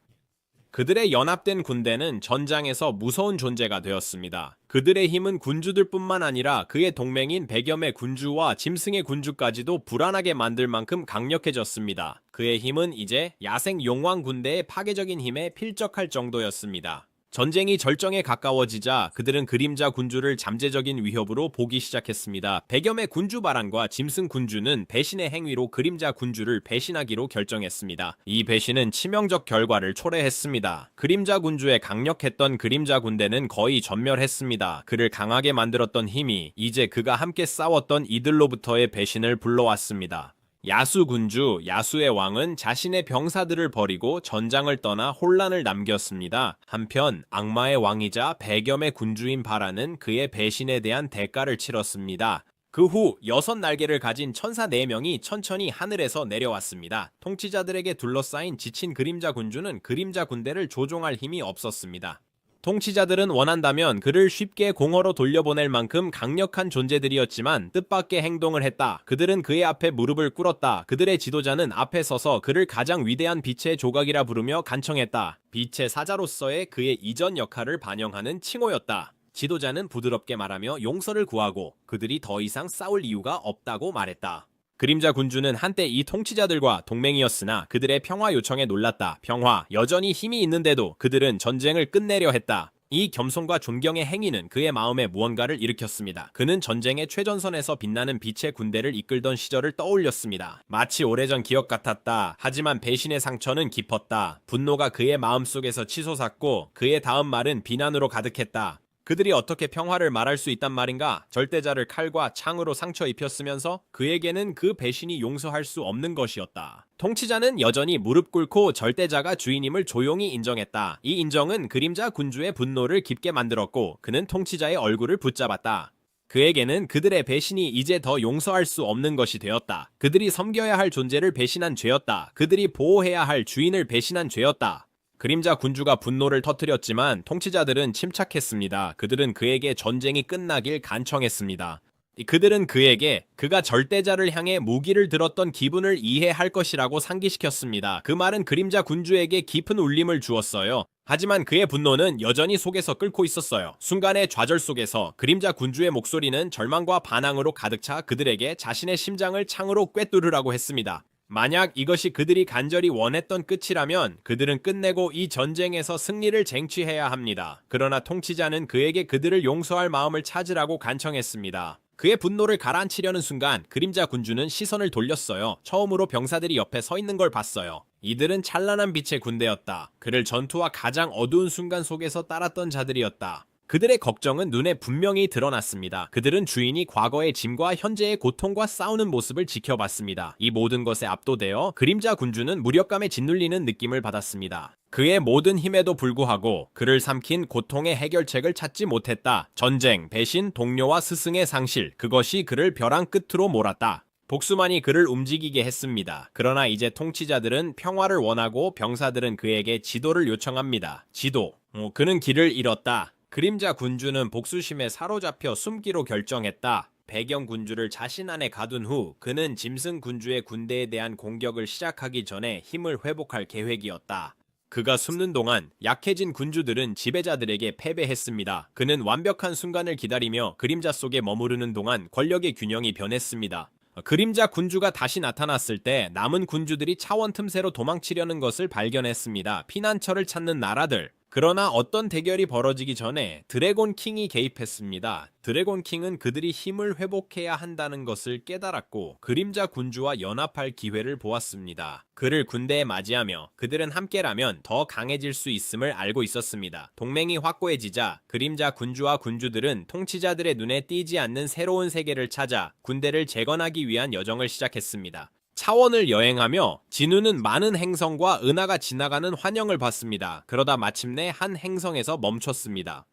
그들의 연합된 군대는 전장에서 무서운 존재가 되었습니다. 그들의 힘은 군주들뿐만 아니라 그의 동맹인 100여 매 군주와 짐승의 군주까지도 불안하게 만들 만큼 강력해졌습니다. 그의 힘은 이제 야생 용왕 군대의 파괴적인 힘에 필적할 정도였습니다. 전쟁이 절정에 가까워지자 그들은 그림자 군주를 잠재적인 위협으로 보기 시작했습니다. 100여 매 군주 바란과 짐승 군주는 배신의 행위로 그림자 군주를 배신하기로 결정했습니다. 이 배신은 치명적 결과를 초래했습니다. 그림자 군주의 강력했던 그림자 군대는 거의 전멸했습니다. 그를 강하게 만들었던 힘이 이제 그가 함께 싸웠던 이들로부터의 배신을 불러왔습니다. 야수 군주, 야수의 왕은 자신의 병사들을 버리고 전장을 떠나 혼란을 남겼습니다. 한편 악마의 왕이자 100여 매 군주인 바라는 그의 배신에 대한 대가를 치렀습니다. 그 후 6날개를 가진 천사 4명이 천천히 하늘에서 내려왔습니다. 통치자들에게 둘러싸인 지친 그림자 군주는 그림자 군대를 조종할 힘이 없었습니다. 통치자들은 원한다면 그를 쉽게 공허로 돌려보낼 만큼 강력한 존재들이었지만 뜻밖의 행동을 했다. 그들은 그의 앞에 무릎을 꿇었다. 그들의 지도자는 앞에 서서 그를 가장 위대한 빛의 조각이라 부르며 간청했다. 빛의 사자로서의 그의 이전 역할을 반영하는 칭호였다. 지도자는 부드럽게 말하며 용서를 구하고 그들이 더 이상 싸울 이유가 없다고 말했다. 그림자 군주는 한때 이 통치자들과 동맹이었으나 그들의 평화 요청에 놀랐다. 평화, 여전히 힘이 있는데도 그들은 전쟁을 끝내려 했다. 이 겸손과 존경의 행위는 그의 마음에 무언가를 일으켰습니다. 그는 전쟁의 최전선에서 빛나는 빛의 군대를 이끌던 시절을 떠올렸습니다. 마치 오래전 기억 같았다. 하지만 배신의 상처는 깊었다. 분노가 그의 마음속에서 치솟았고 그의 다음 말은 비난으로 가득했다. 그들이 어떻게 평화를 말할 수 있단 말인가? 절대자를 칼과 창으로 상처 입혔으면서 그에게는 그 배신이 용서할 수 없는 것이었다. 통치자는 여전히 무릎 꿇고 절대자가 주인임을 조용히 인정했다. 이 인정은 그림자 군주의 분노를 깊게 만들었고 그는 통치자의 얼굴을 붙잡았다. 그에게는 그들의 배신이 이제 더 용서할 수 없는 것이 되었다. 그들이 섬겨야 할 존재를 배신한 죄였다. 그들이 보호해야 할 주인을 배신한 죄였다. 그림자 군주가 분노를 터뜨렸지만 통치자들은 침착했습니다. 그들은 그에게 전쟁이 끝나길 간청했습니다. 그들은 그에게 그가 절대자를 향해 무기를 들었던 기분을 이해할 것이라고 상기시켰습니다. 그 말은 그림자 군주에게 깊은 울림을 주었어요. 하지만 그의 분노는 여전히 속에서 끓고 있었어요. 순간의 좌절 속에서 그림자 군주의 목소리는 절망과 반항으로 가득 차 그들에게 자신의 심장을 창으로 꿰뚫으라고 했습니다. 만약 이것이 그들이 간절히 원했던 끝이라면 그들은 끝내고 이 전쟁에서 승리를 쟁취해야 합니다. 그러나 통치자는 그에게 그들을 용서할 마음을 찾으라고 간청했습니다. 그의 분노를 가라앉히려는 순간 그림자 군주는 시선을 돌렸어요. 처음으로 병사들이 옆에 서 있는 걸 봤어요. 이들은 찬란한 빛의 군대였다. 그를 전투와 가장 어두운 순간 속에서 따랐던 자들이었다. 그들의 걱정은 눈에 분명히 드러났습니다. 그들은 주인이 과거의 짐과 현재의 고통과 싸우는 모습을 지켜봤습니다. 이 모든 것에 압도되어 그림자 군주는 무력감에 짓눌리는 느낌을 받았습니다. 그의 모든 힘에도 불구하고 그를 삼킨 고통의 해결책을 찾지 못했다. 전쟁, 배신, 동료와 스승의 상실, 그것이 그를 벼랑 끝으로 몰았다. 복수만이 그를 움직이게 했습니다. 그러나 이제 통치자들은 평화를 원하고 병사들은 그에게 지도를 요청합니다. 지도. 그는 길을 잃었다. 그림자 군주는 복수심에 사로잡혀 숨기로 결정했다. 배경 군주를 자신 안에 가둔 후 그는 짐승 군주의 군대에 대한 공격을 시작하기 전에 힘을 회복할 계획이었다. 그가 숨는 동안 약해진 군주들은 지배자들에게 패배했습니다. 그는 완벽한 순간을 기다리며 그림자 속에 머무르는 동안 권력의 균형이 변했습니다. 그림자 군주가 다시 나타났을 때 남은 군주들이 차원 틈새로 도망치려는 것을 발견했습니다. 피난처를 찾는 나라들. 그러나 어떤 대결이 벌어지기 전에 드래곤 킹이 개입했습니다. 드래곤 킹은 그들이 힘을 회복해야 한다는 것을 깨달았고 그림자 군주와 연합할 기회를 보았습니다. 그를 군대에 맞이하며 그들은 함께라면 더 강해질 수 있음을 알고 있었습니다. 동맹이 확고해지자 그림자 군주와 군주들은 통치자들의 눈에 띄지 않는 새로운 세계를 찾아 군대를 재건하기 위한 여정을 시작했습니다. 차원을 여행하며 진우는 많은 행성과 은하가 지나가는 환영을 받습니다. 그러다 마침내 한 행성에서 멈췄습니다.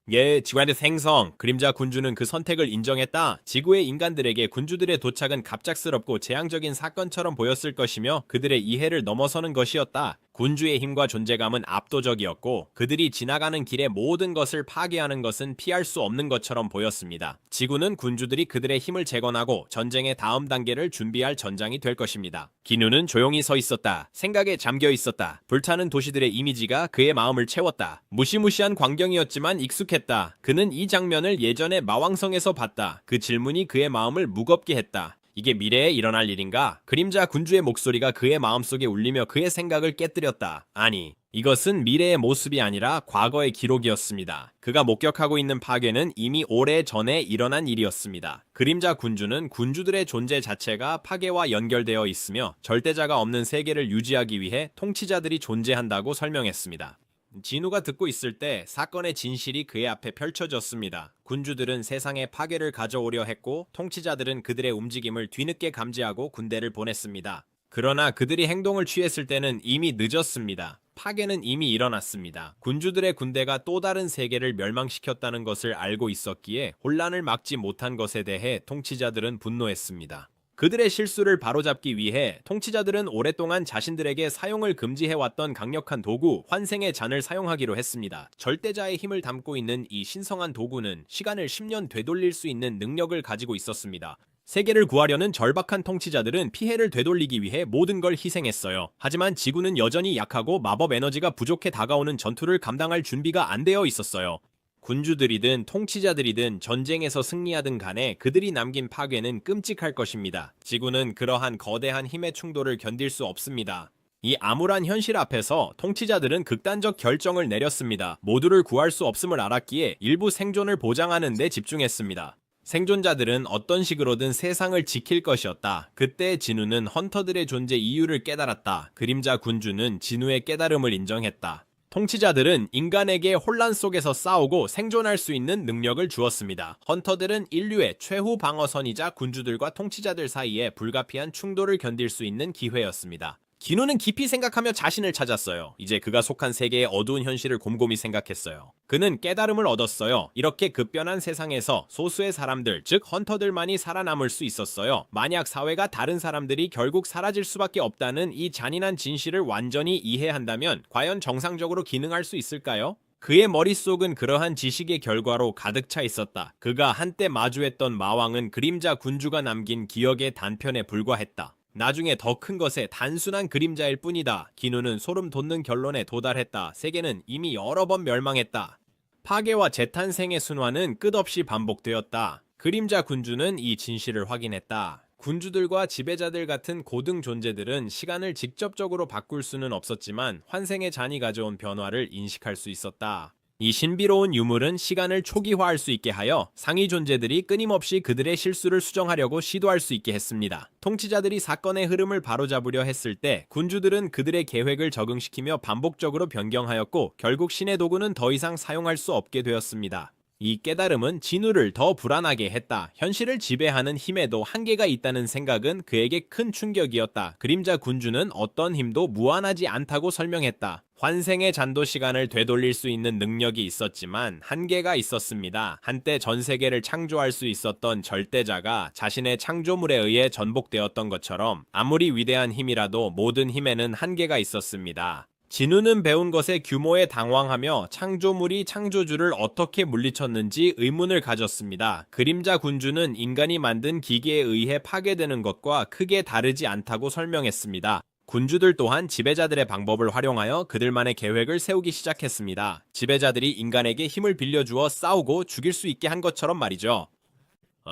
지구한테서 행성. 그림자 군주는 그 선택을 인정했다. 지구의 인간들에게 군주들의 도착은 갑작스럽고 재앙적인 사건처럼 보였을 것이며 그들의 이해를 넘어서는 것이었다. 군주의 힘과 존재감은 압도적이었고 그들이 지나가는 길에 모든 것을 파괴하는 것은 피할 수 없는 것처럼 보였습니다. 지구는 군주들이 그들의 힘을 재건하고 전쟁의 다음 단계를 준비할 전장이 될 것입니다. 기누는 조용히 서 있었다. 생각에 잠겨 있었다. 불타는 도시들의 이미지가 그의 마음을 채웠다. 무시무시한 광경이었지만 익숙했다. 그는 이 장면을 예전에 마왕성에서 봤다. 그 질문이 그의 마음을 무겁게 했다. 이게 미래에 일어날 일인가? 그림자 군주의 목소리가 그의 마음속에 울리며 그의 생각을 깨뜨렸다. 아니, 이것은 미래의 모습이 아니라 과거의 기록이었습니다. 그가 목격하고 있는 파괴는 이미 오래 전에 일어난 일이었습니다. 그림자 군주는 군주들의 존재 자체가 파괴와 연결되어 있으며 절대자가 없는 세계를 유지하기 위해 통치자들이 존재한다고 설명했습니다. 진우가 듣고 있을 때 사건의 진실이 그의 앞에 펼쳐졌습니다. 군주들은 세상에 파괴를 가져오려 했고 통치자들은 그들의 움직임을 뒤늦게 감지하고 군대를 보냈습니다. 그러나 그들이 행동을 취했을 때는 이미 늦었습니다. 파괴는 이미 일어났습니다. 군주들의 군대가 또 다른 세계를 멸망시켰다는 것을 알고 있었기에 혼란을 막지 못한 것에 대해 통치자들은 분노했습니다. 그들의 실수를 바로잡기 위해 통치자들은 오랫동안 자신들에게 사용을 금지해왔던 강력한 도구, 환생의 잔을 사용하기로 했습니다. 절대자의 힘을 담고 있는 이 신성한 도구는 시간을 10년 되돌릴 수 있는 능력을 가지고 있었습니다. 세계를 구하려는 절박한 통치자들은 피해를 되돌리기 위해 모든 걸 희생했어요. 하지만 지구는 여전히 약하고 마법 에너지가 부족해 다가오는 전투를 감당할 준비가 안 되어 있었어요. 군주들이든 통치자들이든 전쟁에서 승리하든 간에 그들이 남긴 파괴는 끔찍할 것입니다. 지구는 그러한 거대한 힘의 충돌을 견딜 수 없습니다. 이 암울한 현실 앞에서 통치자들은 극단적 결정을 내렸습니다. 모두를 구할 수 없음을 알았기에 일부 생존을 보장하는 데 집중했습니다. 생존자들은 어떤 식으로든 세상을 지킬 것이었다. 그때 진우는 헌터들의 존재 이유를 깨달았다. 그림자 군주는 진우의 깨달음을 인정했다. 통치자들은 인간에게 혼란 속에서 싸우고 생존할 수 있는 능력을 주었습니다. 헌터들은 인류의 최후 방어선이자 군주들과 통치자들 사이에 불가피한 충돌을 견딜 수 있는 기회였습니다. 기누는 깊이 생각하며 자신을 찾았어요. 이제 그가 속한 세계의 어두운 현실을 곰곰이 생각했어요. 그는 깨달음을 얻었어요. 이렇게 급변한 세상에서 소수의 사람들, 즉 헌터들만이 살아남을 수 있었어요. 만약 사회가 다른 사람들이 결국 사라질 수밖에 없다는 이 잔인한 진실을 완전히 이해한다면 과연 정상적으로 기능할 수 있을까요? 그의 머릿속은 그러한 지식의 결과로 가득 차 있었다. 그가 한때 마주했던 마왕은 그림자 군주가 남긴 기억의 단편에 불과했다. 나중에 더 큰 것의 단순한 그림자일 뿐이다. 기누는 소름 돋는 결론에 도달했다. 세계는 이미 여러 번 멸망했다. 파괴와 재탄생의 순환은 끝없이 반복되었다. 그림자 군주는 이 진실을 확인했다. 군주들과 지배자들 같은 고등 존재들은 시간을 직접적으로 바꿀 수는 없었지만 환생의 잔이 가져온 변화를 인식할 수 있었다. 이 신비로운 유물은 시간을 초기화할 수 있게 하여 상위 존재들이 끊임없이 그들의 실수를 수정하려고 시도할 수 있게 했습니다. 통치자들이 사건의 흐름을 바로잡으려 했을 때 군주들은 그들의 계획을 적응시키며 반복적으로 변경하였고 결국 신의 도구는 더 이상 사용할 수 없게 되었습니다. 이 깨달음은 진우를 더 불안하게 했다. 현실을 지배하는 힘에도 한계가 있다는 생각은 그에게 큰 충격이었다. 그림자 군주는 어떤 힘도 무한하지 않다고 설명했다. 환생의 잔도 시간을 되돌릴 수 있는 능력이 있었지만 한계가 있었습니다. 한때 전 세계를 창조할 수 있었던 절대자가 자신의 창조물에 의해 전복되었던 것처럼 아무리 위대한 힘이라도 모든 힘에는 한계가 있었습니다. 진우는 배운 것의 규모에 당황하며 창조물이 창조주를 어떻게 물리쳤는지 의문을 가졌습니다. 그림자 군주는 인간이 만든 기계에 의해 파괴되는 것과 크게 다르지 않다고 설명했습니다. 군주들 또한 지배자들의 방법을 활용하여 그들만의 계획을 세우기 시작했습니다. 지배자들이 인간에게 힘을 빌려주어 싸우고 죽일 수 있게 한 것처럼 말이죠.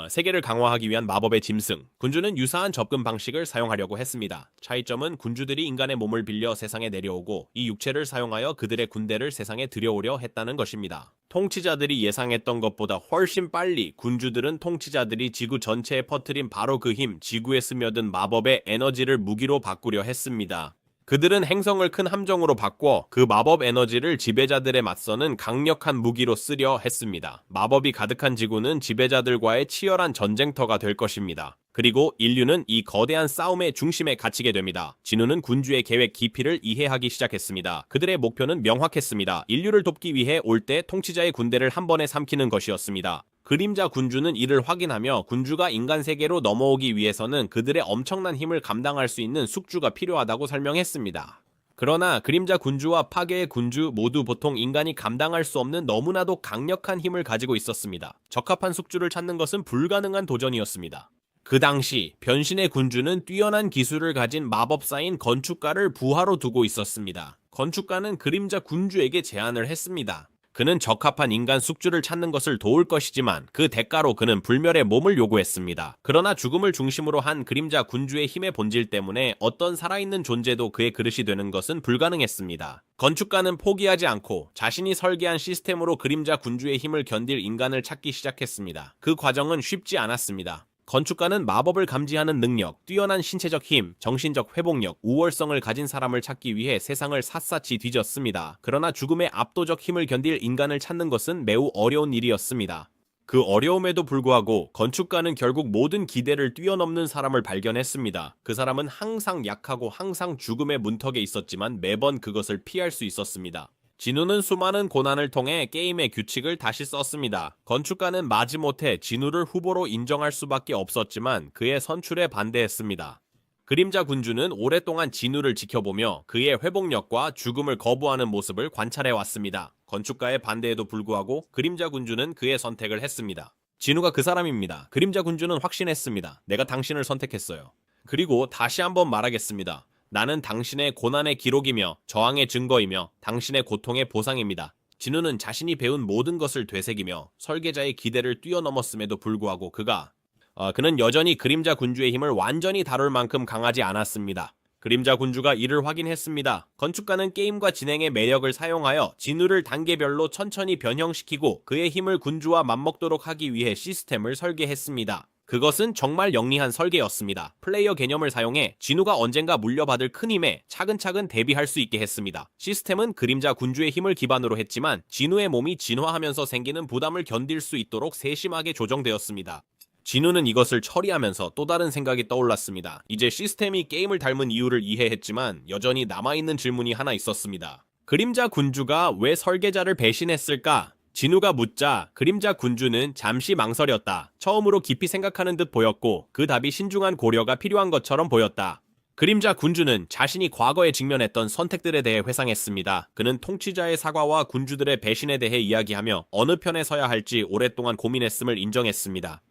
세계를 강화하기 위한 마법의 짐승. 군주는 유사한 접근 방식을 사용하려고 했습니다. 차이점은 군주들이 인간의 몸을 빌려 세상에 내려오고 이 육체를 사용하여 그들의 군대를 세상에 들여오려 했다는 것입니다. 통치자들이 예상했던 것보다 훨씬 빨리 군주들은 통치자들이 지구 전체에 퍼뜨린 바로 그 힘, 지구에 스며든 마법의 에너지를 무기로 바꾸려 했습니다. 그들은 행성을 큰 함정으로 바꿔 그 마법 에너지를 지배자들에 맞서는 강력한 무기로 쓰려 했습니다. 마법이 가득한 지구는 지배자들과의 치열한 전쟁터가 될 것입니다. 그리고 인류는 이 거대한 싸움의 중심에 갇히게 됩니다. 진우는 군주의 계획 깊이를 이해하기 시작했습니다. 그들의 목표는 명확했습니다. 인류를 돕기 위해 올 때 통치자의 군대를 한 번에 삼키는 것이었습니다. 그림자 군주는 이를 확인하며 군주가 인간 세계로 넘어오기 위해서는 그들의 엄청난 힘을 감당할 수 있는 숙주가 필요하다고 설명했습니다. 그러나 그림자 군주와 파괴의 군주 모두 보통 인간이 감당할 수 없는 너무나도 강력한 힘을 가지고 있었습니다. 적합한 숙주를 찾는 것은 불가능한 도전이었습니다. 그 당시 변신의 군주는 뛰어난 기술을 가진 마법사인 건축가를 부하로 두고 있었습니다. 건축가는 그림자 군주에게 제안을 했습니다. 그는 적합한 인간 숙주를 찾는 것을 도울 것이지만 그 대가로 그는 불멸의 몸을 요구했습니다. 그러나 죽음을 중심으로 한 그림자 군주의 힘의 본질 때문에 어떤 살아있는 존재도 그의 그릇이 되는 것은 불가능했습니다. 건축가는 포기하지 않고 자신이 설계한 시스템으로 그림자 군주의 힘을 견딜 인간을 찾기 시작했습니다. 그 과정은 쉽지 않았습니다. 건축가는 마법을 감지하는 능력, 뛰어난 신체적 힘, 정신적 회복력, 우월성을 가진 사람을 찾기 위해 세상을 샅샅이 뒤졌습니다. 그러나 죽음의 압도적 힘을 견딜 인간을 찾는 것은 매우 어려운 일이었습니다. 그 어려움에도 불구하고 건축가는 결국 모든 기대를 뛰어넘는 사람을 발견했습니다. 그 사람은 항상 약하고 항상 죽음의 문턱에 있었지만 매번 그것을 피할 수 있었습니다. 진우는 수많은 고난을 통해 게임의 규칙을 다시 썼습니다. 건축가는 마지못해 진우를 후보로 인정할 수밖에 없었지만 그의 선출에 반대했습니다. 그림자 군주는 오랫동안 진우를 지켜보며 그의 회복력과 죽음을 거부하는 모습을 관찰해왔습니다. 건축가의 반대에도 불구하고 그림자 군주는 그의 선택을 했습니다. 진우가 그 사람입니다. 그림자 군주는 확신했습니다. 내가 당신을 선택했어요. 그리고 다시 한번 말하겠습니다. 나는 당신의 고난의 기록이며 저항의 증거이며 당신의 고통의 보상입니다. 진우는 자신이 배운 모든 것을 되새기며 설계자의 기대를 뛰어넘었음에도 불구하고 그는 여전히 그림자 군주의 힘을 완전히 다룰 만큼 강하지 않았습니다. 그림자 군주가 이를 확인했습니다. 건축가는 게임과 진행의 매력을 사용하여 진우를 단계별로 천천히 변형시키고 그의 힘을 군주와 맞먹도록 하기 위해 시스템을 설계했습니다. 그것은 정말 영리한 설계였습니다. 플레이어 개념을 사용해 진우가 언젠가 물려받을 큰 힘에 차근차근 대비할 수 있게 했습니다. 시스템은 그림자 군주의 힘을 기반으로 했지만 진우의 몸이 진화하면서 생기는 부담을 견딜 수 있도록 세심하게 조정되었습니다. 진우는 이것을 처리하면서 또 다른 생각이 떠올랐습니다. 이제 시스템이 게임을 닮은 이유를 이해했지만 여전히 남아있는 질문이 하나 있었습니다. 그림자 군주가 왜 설계자를 배신했을까? 진우가 묻자 그림자 군주는 잠시 망설였다. 처음으로 깊이 생각하는 듯 보였고 그 답이 신중한 고려가 필요한 것처럼 보였다. 그림자 군주는 자신이 과거에 직면했던 선택들에 대해 회상했습니다. 그는 통치자의 사과와 군주들의 배신에 대해 이야기하며 어느 편에 서야 할지 오랫동안 고민했음을 인정했습니다.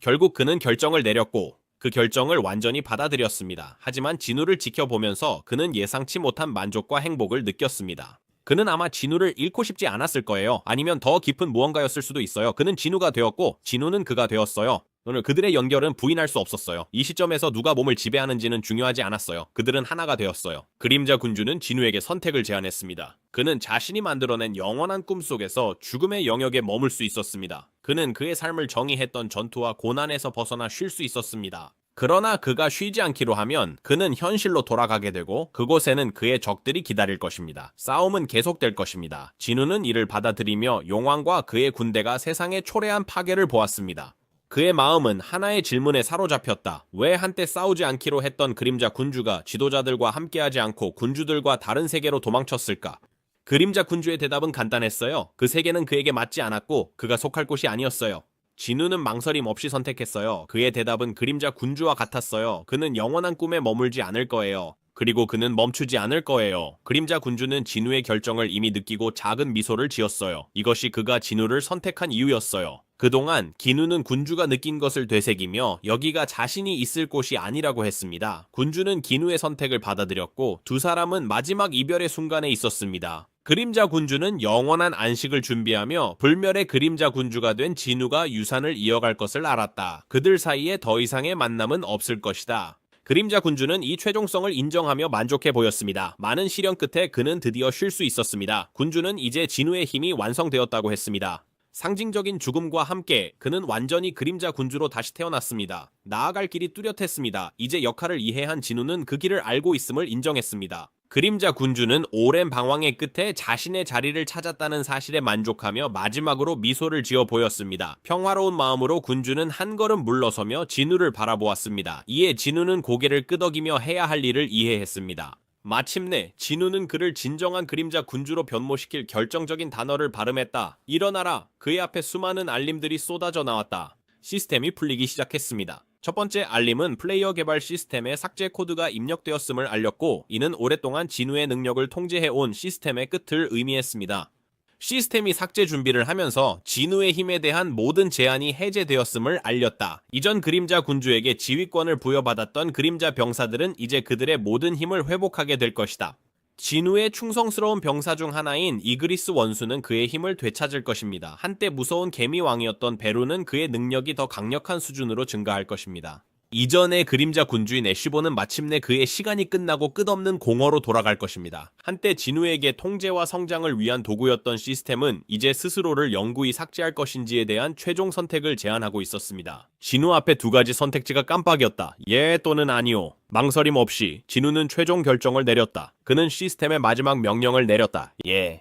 결국 그는 결정을 내렸고 그 결정을 완전히 받아들였습니다. 하지만 진우를 지켜보면서 그는 예상치 못한 만족과 행복을 느꼈습니다. 그는 아마 진우를 잃고 싶지 않았을 거예요. 아니면 더 깊은 무언가였을 수도 있어요. 그는 진우가 되었고 진우는 그가 되었어요. 오늘 그들의 연결은 부인할 수 없었어요. 이 시점에서 누가 몸을 지배하는지는 중요하지 않았어요. 그들은 하나가 되었어요. 그림자 군주는 진우에게 선택을 제안했습니다. 그는 자신이 만들어낸 영원한 꿈속에서 죽음의 영역에 머물 수 있었습니다. 그는 그의 삶을 정의했던 전투와 고난에서 벗어나 쉴 수 있었습니다. 그러나 그가 쉬지 않기로 하면 그는 현실로 돌아가게 되고 그곳에는 그의 적들이 기다릴 것입니다. 싸움은 계속될 것입니다. 진우는 이를 받아들이며 용왕과 그의 군대가 세상의 초래한 파괴를 보았습니다. 그의 마음은 하나의 질문에 사로잡혔다. 왜 한때 싸우지 않기로 했던 그림자 군주가 지도자들과 함께하지 않고 군주들과 다른 세계로 도망쳤을까? 그림자 군주의 대답은 간단했어요. 그 세계는 그에게 맞지 않았고 그가 속할 곳이 아니었어요. 진우는 망설임 없이 선택했어요. 그의 대답은 그림자 군주와 같았어요. 그는 영원한 꿈에 머물지 않을 거예요. 그리고 그는 멈추지 않을 거예요. 그림자 군주는 진우의 결정을 이미 느끼고 작은 미소를 지었어요. 이것이 그가 진우를 선택한 이유였어요. 그동안 기누는 군주가 느낀 것을 되새기며 여기가 자신이 있을 곳이 아니라고 했습니다. 군주는 기누의 선택을 받아들였고 두 사람은 마지막 이별의 순간에 있었습니다. 그림자 군주는 영원한 안식을 준비하며 불멸의 그림자 군주가 된 진우가 유산을 이어갈 것을 알았다. 그들 사이에 더 이상의 만남은 없을 것이다. 그림자 군주는 이 최종성을 인정하며 만족해 보였습니다. 많은 시련 끝에 그는 드디어 쉴 수 있었습니다. 군주는 이제 진우의 힘이 완성되었다고 했습니다. 상징적인 죽음과 함께 그는 완전히 그림자 군주로 다시 태어났습니다. 나아갈 길이 뚜렷했습니다. 이제 역할을 이해한 진우는 그 길을 알고 있음을 인정했습니다. 그림자 군주는 오랜 방황의 끝에 자신의 자리를 찾았다는 사실에 만족하며 마지막으로 미소를 지어 보였습니다. 평화로운 마음으로 군주는 한 걸음 물러서며 진우를 바라보았습니다. 이에 진우는 고개를 끄덕이며 해야 할 일을 이해했습니다. 마침내 진우는 그를 진정한 그림자 군주로 변모시킬 결정적인 단어를 발음했다. 일어나라. 그의 앞에 수많은 알림들이 쏟아져 나왔다. 시스템이 풀리기 시작했습니다. 첫 번째 알림은 플레이어 개발 시스템에 삭제 코드가 입력되었음을 알렸고 이는 오랫동안 진우의 능력을 통제해온 시스템의 끝을 의미했습니다. 시스템이 삭제 준비를 하면서 진우의 힘에 대한 모든 제한이 해제되었음을 알렸다. 이전 그림자 군주에게 지휘권을 부여받았던 그림자 병사들은 이제 그들의 모든 힘을 회복하게 될 것이다. 진우의 충성스러운 병사 중 하나인 이그리스 원수는 그의 힘을 되찾을 것입니다. 한때 무서운 개미 왕이었던 베루는 그의 능력이 더 강력한 수준으로 증가할 것입니다. 이전의 그림자 군주인 애쉬보는 마침내 그의 시간이 끝나고 끝없는 공허로 돌아갈 것입니다. 한때 진우에게 통제와 성장을 위한 도구였던 시스템은 이제 스스로를 영구히 삭제할 것인지에 대한 최종 선택을 제안하고 있었습니다. 진우 앞에 두 가지 선택지가 깜빡이었다. 예 또는 아니오. 망설임 없이 진우는 최종 결정을 내렸다. 그는 시스템의 마지막 명령을 내렸다. 예.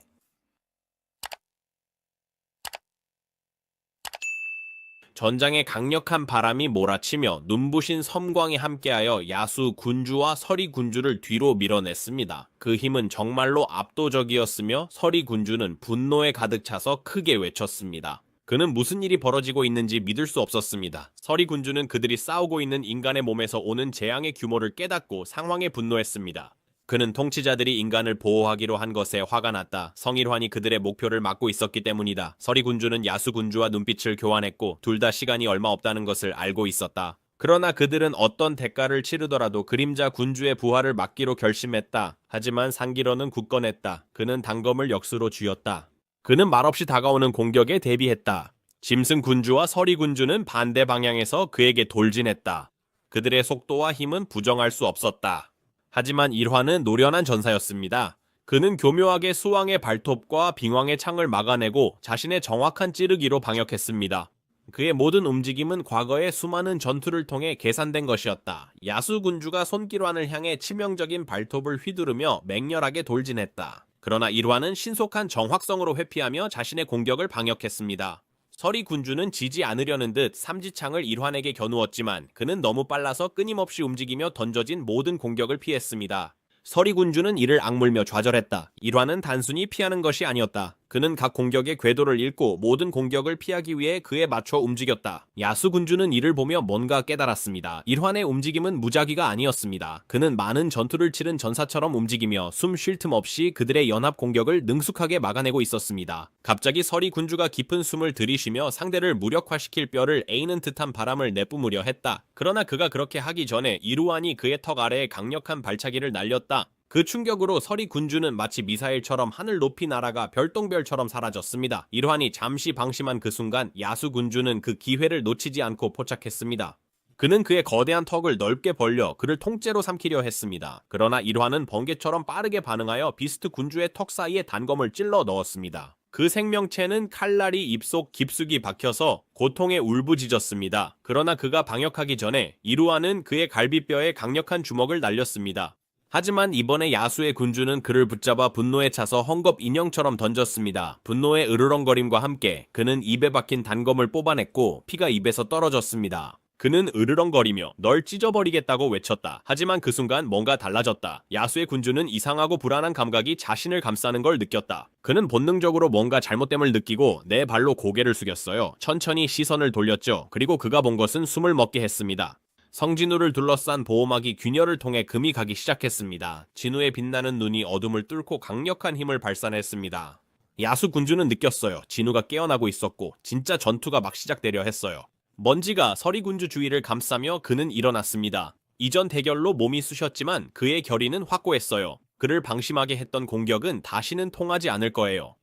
전장에 강력한 바람이 몰아치며 눈부신 섬광이 함께하여 야수 군주와 서리 군주를 뒤로 밀어냈습니다. 그 힘은 정말로 압도적이었으며 서리 군주는 분노에 가득 차서 크게 외쳤습니다. 그는 무슨 일이 벌어지고 있는지 믿을 수 없었습니다. 서리 군주는 그들이 싸우고 있는 인간의 몸에서 오는 재앙의 규모를 깨닫고 상황에 분노했습니다. 그는 통치자들이 인간을 보호하기로 한 것에 화가 났다. 성일환이 그들의 목표를 막고 있었기 때문이다. 서리 군주는 야수 군주와 눈빛을 교환했고 둘 다 시간이 얼마 없다는 것을 알고 있었다. 그러나 그들은 어떤 대가를 치르더라도 그림자 군주의 부활을 막기로 결심했다. 하지만 상기러는 굳건했다. 그는 단검을 역수로 쥐었다. 그는 말없이 다가오는 공격에 대비했다. 짐승 군주와 서리 군주는 반대 방향에서 그에게 돌진했다. 그들의 속도와 힘은 부정할 수 없었다. 하지만 일화는 노련한 전사였습니다. 그는 교묘하게 수왕의 발톱과 빙왕의 창을 막아내고 자신의 정확한 찌르기로 방역했습니다. 그의 모든 움직임은 과거의 수많은 전투를 통해 계산된 것이었다. 야수 군주가 손길환을 향해 치명적인 발톱을 휘두르며 맹렬하게 돌진했다. 그러나 일화는 신속한 정확성으로 회피하며 자신의 공격을 방역했습니다. 서리 군주는 지지 않으려는 듯 삼지창을 일환에게 겨누었지만 그는 너무 빨라서 끊임없이 움직이며 던져진 모든 공격을 피했습니다. 서리 군주는 이를 악물며 좌절했다. 일환은 단순히 피하는 것이 아니었다. 그는 각 공격의 궤도를 읽고 모든 공격을 피하기 위해 그에 맞춰 움직였다. 야수 군주는 이를 보며 뭔가 깨달았습니다. 일환의 움직임은 무작위가 아니었습니다. 그는 많은 전투를 치른 전사처럼 움직이며 숨 쉴 틈 없이 그들의 연합 공격을 능숙하게 막아내고 있었습니다. 갑자기 서리 군주가 깊은 숨을 들이쉬며 상대를 무력화시킬 뼈를 에이는 듯한 바람을 내뿜으려 했다. 그러나 그가 그렇게 하기 전에 이루안이 그의 턱 아래에 강력한 발차기를 날렸다. 그 충격으로 서리 군주는 마치 미사일처럼 하늘 높이 날아가 별똥별처럼 사라졌습니다. 일환이 잠시 방심한 그 순간 야수 군주는 그 기회를 놓치지 않고 포착했습니다. 그는 그의 거대한 턱을 넓게 벌려 그를 통째로 삼키려 했습니다. 그러나 일환은 번개처럼 빠르게 반응하여 비스트 군주의 턱 사이에 단검을 찔러 넣었습니다. 그 생명체는 칼날이 입속 깊숙이 박혀서 고통에 울부짖었습니다. 그러나 그가 방역하기 전에 이루아는 그의 갈비뼈에 강력한 주먹을 날렸습니다. 하지만 이번에 야수의 군주는 그를 붙잡아 분노에 차서 헝겊 인형처럼 던졌습니다. 분노의 으르렁거림과 함께 그는 입에 박힌 단검을 뽑아냈고 피가 입에서 떨어졌습니다. 그는 으르렁거리며 널 찢어버리겠다고 외쳤다. 하지만 그 순간 뭔가 달라졌다. 야수의 군주는 이상하고 불안한 감각이 자신을 감싸는 걸 느꼈다. 그는 본능적으로 뭔가 잘못됨을 느끼고 내 발로 고개를 숙였어요. 천천히 시선을 돌렸죠. 그리고 그가 본 것은 숨을 먹게 했습니다. 성진우를 둘러싼 보호막이 균열을 통해 금이 가기 시작했습니다. 진우의 빛나는 눈이 어둠을 뚫고 강력한 힘을 발산했습니다. 야수 군주는 느꼈어요. 진우가 깨어나고 있었고 진짜 전투가 막 시작되려 했어요. 먼지가 서리 군주 주위를 감싸며 그는 일어났습니다. 이전 대결로 몸이 쑤셨지만 그의 결의는 확고했어요. 그를 방심하게 했던 공격은 다시는 통하지 않을 거예요.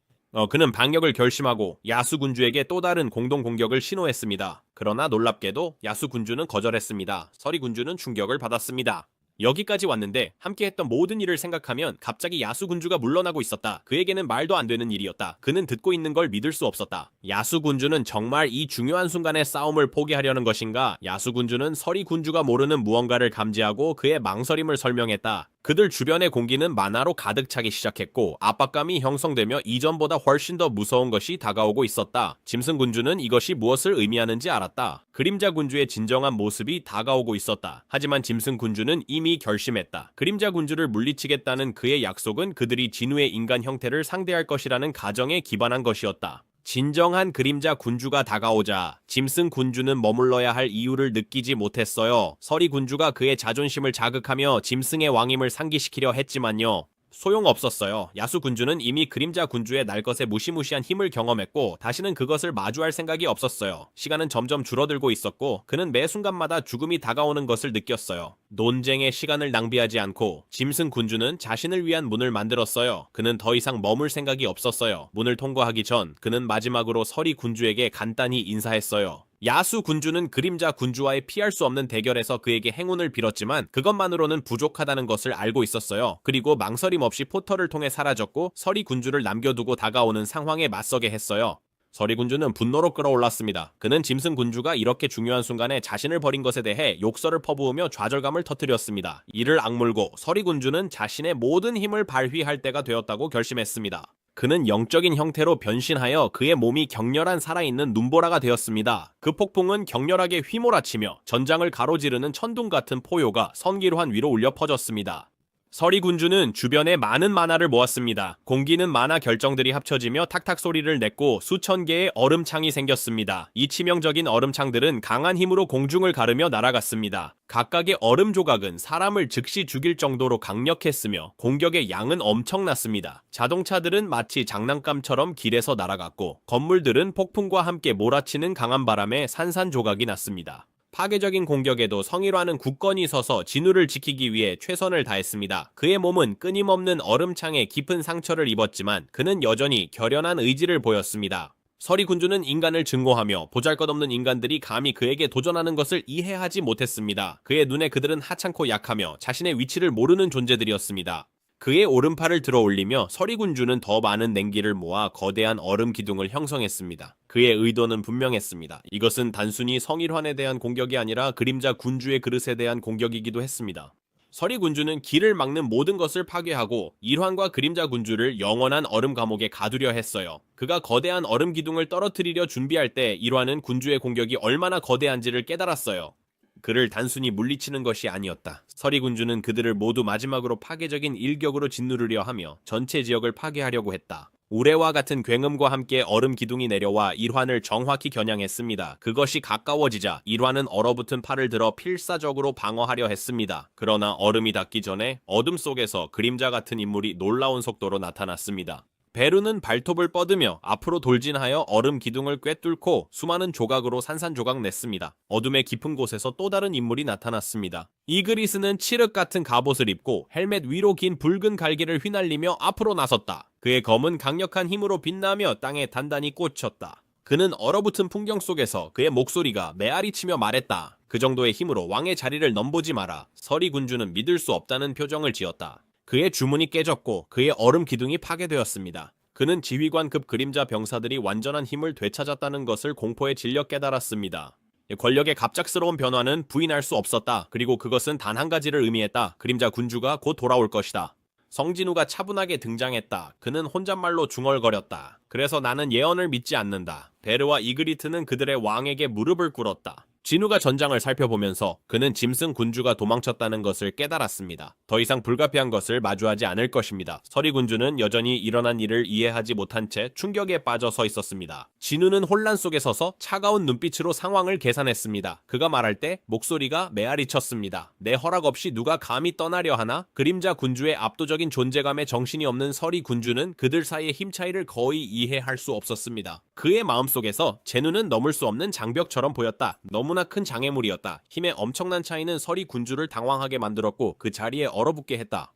그는 방역을 결심하고 야수 군주에게 또 다른 공동 공격을 신호했습니다. 그러나 놀랍게도 야수 군주는 거절했습니다. 서리 군주는 충격을 받았습니다. 여기까지 왔는데 함께했던 모든 일을 생각하면 갑자기 야수 군주가 물러나고 있었다. 그에게는 말도 안 되는 일이었다. 그는 듣고 있는 걸 믿을 수 없었다. 야수 군주는 정말 이 중요한 순간에 싸움을 포기하려는 것인가? 야수 군주는 서리 군주가 모르는 무언가를 감지하고 그의 망설임을 설명했다. 그들 주변의 공기는 만화로 가득 차기 시작했고 압박감이 형성되며 이전보다 훨씬 더 무서운 것이 다가오고 있었다. 짐승 군주는 이것이 무엇을 의미하는지 알았다. 그림자 군주의 진정한 모습이 다가오고 있었다. 하지만 짐승 군주는 이미 결심했다. 그림자 군주를 물리치겠다는 그의 약속은 그들이 진우의 인간 형태를 상대할 것이라는 가정에 기반한 것이었다. 진정한 그림자 군주가 다가오자 짐승 군주는 머물러야 할 이유를 느끼지 못했어요. 서리 군주가 그의 자존심을 자극하며 짐승의 왕임을 상기시키려 했지만요. 소용없었어요. 야수 군주는 이미 그림자 군주의 날것의 무시무시한 힘을 경험했고 다시는 그것을 마주할 생각이 없었어요. 시간은 점점 줄어들고 있었고 그는 매 순간마다 죽음이 다가오는 것을 느꼈어요. 논쟁의 시간을 낭비하지 않고 짐승 군주는 자신을 위한 문을 만들었어요. 그는 더 이상 머물 생각이 없었어요. 문을 통과하기 전 그는 마지막으로 서리 군주에게 간단히 인사했어요. 야수 군주는 그림자 군주와의 피할 수 없는 대결에서 그에게 행운을 빌었지만 그것만으로는 부족하다는 것을 알고 있었어요. 그리고 망설임 없이 포털을 통해 사라졌고 서리 군주를 남겨두고 다가오는 상황에 맞서게 했어요. 서리 군주는 분노로 끌어올랐습니다. 그는 짐승 군주가 이렇게 중요한 순간에 자신을 버린 것에 대해 욕설을 퍼부으며 좌절감을 터뜨렸습니다. 이를 악물고 서리 군주는 자신의 모든 힘을 발휘할 때가 되었다고 결심했습니다. 그는 영적인 형태로 변신하여 그의 몸이 격렬한 살아있는 눈보라가 되었습니다. 그 폭풍은 격렬하게 휘몰아치며 전장을 가로지르는 천둥 같은 포효가 선기로한 위로 울려 퍼졌습니다. 서리 군주는 주변에 많은 만화를 모았습니다. 공기는 만화 결정들이 합쳐지며 탁탁 소리를 냈고 수천 개의 얼음창이 생겼습니다. 이 치명적인 얼음창들은 강한 힘으로 공중을 가르며 날아갔습니다. 각각의 얼음 조각은 사람을 즉시 죽일 정도로 강력했으며 공격의 양은 엄청났습니다. 자동차들은 마치 장난감처럼 길에서 날아갔고 건물들은 폭풍과 함께 몰아치는 강한 바람에 산산조각이 났습니다. 파괴적인 공격에도 성일화는 굳건히 서서 진우를 지키기 위해 최선을 다했습니다. 그의 몸은 끊임없는 얼음창에 깊은 상처를 입었지만 그는 여전히 결연한 의지를 보였습니다. 서리 군주는 인간을 증오하며 보잘것없는 인간들이 감히 그에게 도전하는 것을 이해하지 못했습니다. 그의 눈에 그들은 하찮고 약하며 자신의 위치를 모르는 존재들이었습니다. 그의 오른팔을 들어 올리며 서리 군주는 더 많은 냉기를 모아 거대한 얼음 기둥을 형성했습니다. 그의 의도는 분명했습니다. 이것은 단순히 성일환에 대한 공격이 아니라 그림자 군주의 그릇에 대한 공격이기도 했습니다. 서리 군주는 길을 막는 모든 것을 파괴하고 일환과 그림자 군주를 영원한 얼음 감옥에 가두려 했어요. 그가 거대한 얼음 기둥을 떨어뜨리려 준비할 때 일환은 군주의 공격이 얼마나 거대한지를 깨달았어요. 그를 단순히 물리치는 것이 아니었다. 서리 군주는 그들을 모두 마지막으로 파괴적인 일격으로 짓누르려 하며 전체 지역을 파괴하려고 했다. 우레와 같은 굉음과 함께 얼음 기둥이 내려와 일환을 정확히 겨냥했습니다. 그것이 가까워지자 일환은 얼어붙은 팔을 들어 필사적으로 방어하려 했습니다. 그러나 얼음이 닿기 전에 어둠 속에서 그림자 같은 인물이 놀라운 속도로 나타났습니다. 베르는 발톱을 뻗으며 앞으로 돌진하여 얼음 기둥을 꿰뚫고 수많은 조각으로 산산조각 냈습니다. 어둠의 깊은 곳에서 또 다른 인물이 나타났습니다. 이그리스는 칠흑 같은 갑옷을 입고 헬멧 위로 긴 붉은 갈기를 휘날리며 앞으로 나섰다. 그의 검은 강력한 힘으로 빛나며 땅에 단단히 꽂혔다. 그는 얼어붙은 풍경 속에서 그의 목소리가 메아리치며 말했다. 그 정도의 힘으로 왕의 자리를 넘보지 마라. 서리 군주는 믿을 수 없다는 표정을 지었다. 그의 주문이 깨졌고 그의 얼음 기둥이 파괴되었습니다. 그는 지휘관급 그림자 병사들이 완전한 힘을 되찾았다는 것을 공포에 질려 깨달았습니다. 권력의 갑작스러운 변화는 부인할 수 없었다. 그리고 그것은 단 한 가지를 의미했다. 그림자 군주가 곧 돌아올 것이다. 성진우가 차분하게 등장했다. 그는 혼잣말로 중얼거렸다. 그래서 나는 예언을 믿지 않는다. 베르와 이그리트는 그들의 왕에게 무릎을 꿇었다. 진우가 전장을 살펴보면서 그는 짐승 군주가 도망쳤다는 것을 깨달았습니다. 더 이상 불가피한 것을 마주하지 않을 것입니다. 서리 군주는 여전히 일어난 일을 이해하지 못한 채 충격에 빠져 서 있었습니다. 진우는 혼란 속에 서서 차가운 눈빛으로 상황을 계산했습니다. 그가 말할 때 목소리가 메아리 쳤습니다. 내 허락 없이 누가 감히 떠나려 하나? 그림자 군주의 압도적인 존재감에 정신이 없는 서리 군주는 그들 사이의 힘 차이를 거의 이해할 수 없었습니다. 그의 마음속에서 제누는 넘을 수 없는 장벽처럼 보였다. 너무나 큰 장애물이었다. 힘의 엄청난 차이는 서리 군주를 당황하게 만들었고 그 자리에 얼어붙게 했다.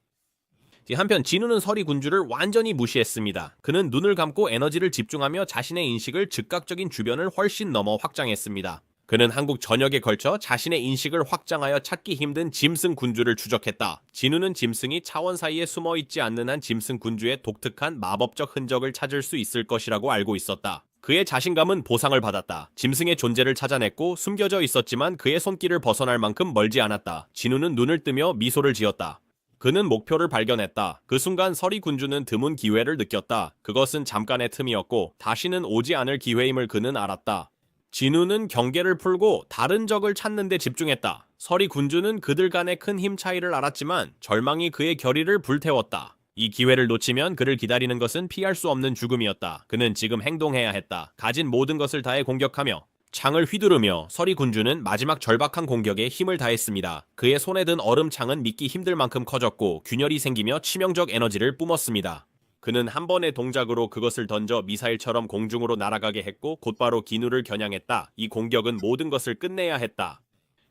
한편 진우는 서리 군주를 완전히 무시했습니다. 그는 눈을 감고 에너지를 집중하며 자신의 인식을 즉각적인 주변을 훨씬 넘어 확장했습니다. 그는 한국 전역에 걸쳐 자신의 인식을 확장하여 찾기 힘든 짐승 군주를 추적했다. 진우는 짐승이 차원 사이에 숨어있지 않는 한 짐승 군주의 독특한 마법적 흔적을 찾을 수 있을 것이라고 알고 있었다. 그의 자신감은 보상을 받았다. 짐승의 존재를 찾아냈고 숨겨져 있었지만 그의 손길을 벗어날 만큼 멀지 않았다. 진우는 눈을 뜨며 미소를 지었다. 그는 목표를 발견했다. 그 순간 서리 군주는 드문 기회를 느꼈다. 그것은 잠깐의 틈이었고 다시는 오지 않을 기회임을 그는 알았다. 진우는 경계를 풀고 다른 적을 찾는 데 집중했다. 서리 군주는 그들 간의 큰 힘 차이를 알았지만 절망이 그의 결의를 불태웠다. 이 기회를 놓치면 그를 기다리는 것은 피할 수 없는 죽음이었다. 그는 지금 행동해야 했다. 가진 모든 것을 다해 공격하며 창을 휘두르며 서리 군주는 마지막 절박한 공격에 힘을 다했습니다. 그의 손에 든 얼음창은 믿기 힘들 만큼 커졌고 균열이 생기며 치명적 에너지를 뿜었습니다. 그는 한 번의 동작으로 그것을 던져 미사일처럼 공중으로 날아가게 했고 곧바로 기누를 겨냥했다. 이 공격은 모든 것을 끝내야 했다.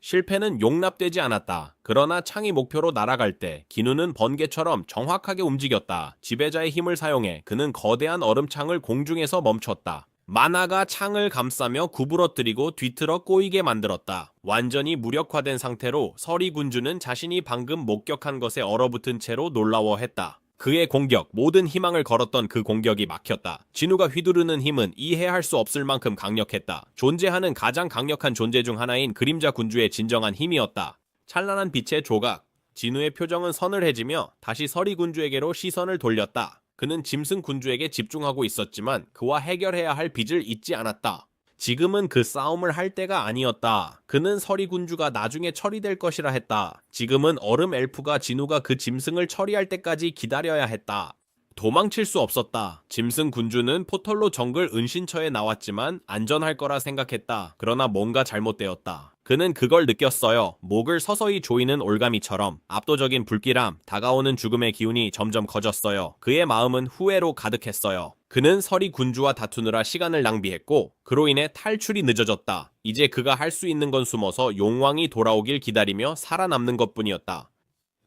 실패는 용납되지 않았다. 그러나 창이 목표로 날아갈 때 기누는 번개처럼 정확하게 움직였다. 지배자의 힘을 사용해 그는 거대한 얼음창을 공중에서 멈췄다. 만화가 창을 감싸며 구부러뜨리고 뒤틀어 꼬이게 만들었다. 완전히 무력화된 상태로 서리 군주는 자신이 방금 목격한 것에 얼어붙은 채로 놀라워했다. 그의 공격, 모든 희망을 걸었던 그 공격이 막혔다. 진우가 휘두르는 힘은 이해할 수 없을 만큼 강력했다. 존재하는 가장 강력한 존재 중 하나인 그림자 군주의 진정한 힘이었다. 찬란한 빛의 조각, 진우의 표정은 서늘해지며 다시 서리 군주에게로 시선을 돌렸다. 그는 짐승 군주에게 집중하고 있었지만 그와 해결해야 할 빚을 잊지 않았다. 지금은 그 싸움을 할 때가 아니었다. 그는 서리 군주가 나중에 처리될 것이라 했다. 지금은 얼음 엘프가 진우가 그 짐승을 처리할 때까지 기다려야 했다. 도망칠 수 없었다. 짐승 군주는 포털로 정글 은신처에 나왔지만 안전할 거라 생각했다. 그러나 뭔가 잘못되었다. 그는 그걸 느꼈어요. 목을 서서히 조이는 올가미처럼 압도적인 불길함, 다가오는 죽음의 기운이 점점 커졌어요. 그의 마음은 후회로 가득했어요. 그는 서리 군주와 다투느라 시간을 낭비했고 그로 인해 탈출이 늦어졌다. 이제 그가 할 수 있는 건 숨어서 용왕이 돌아오길 기다리며 살아남는 것뿐이었다.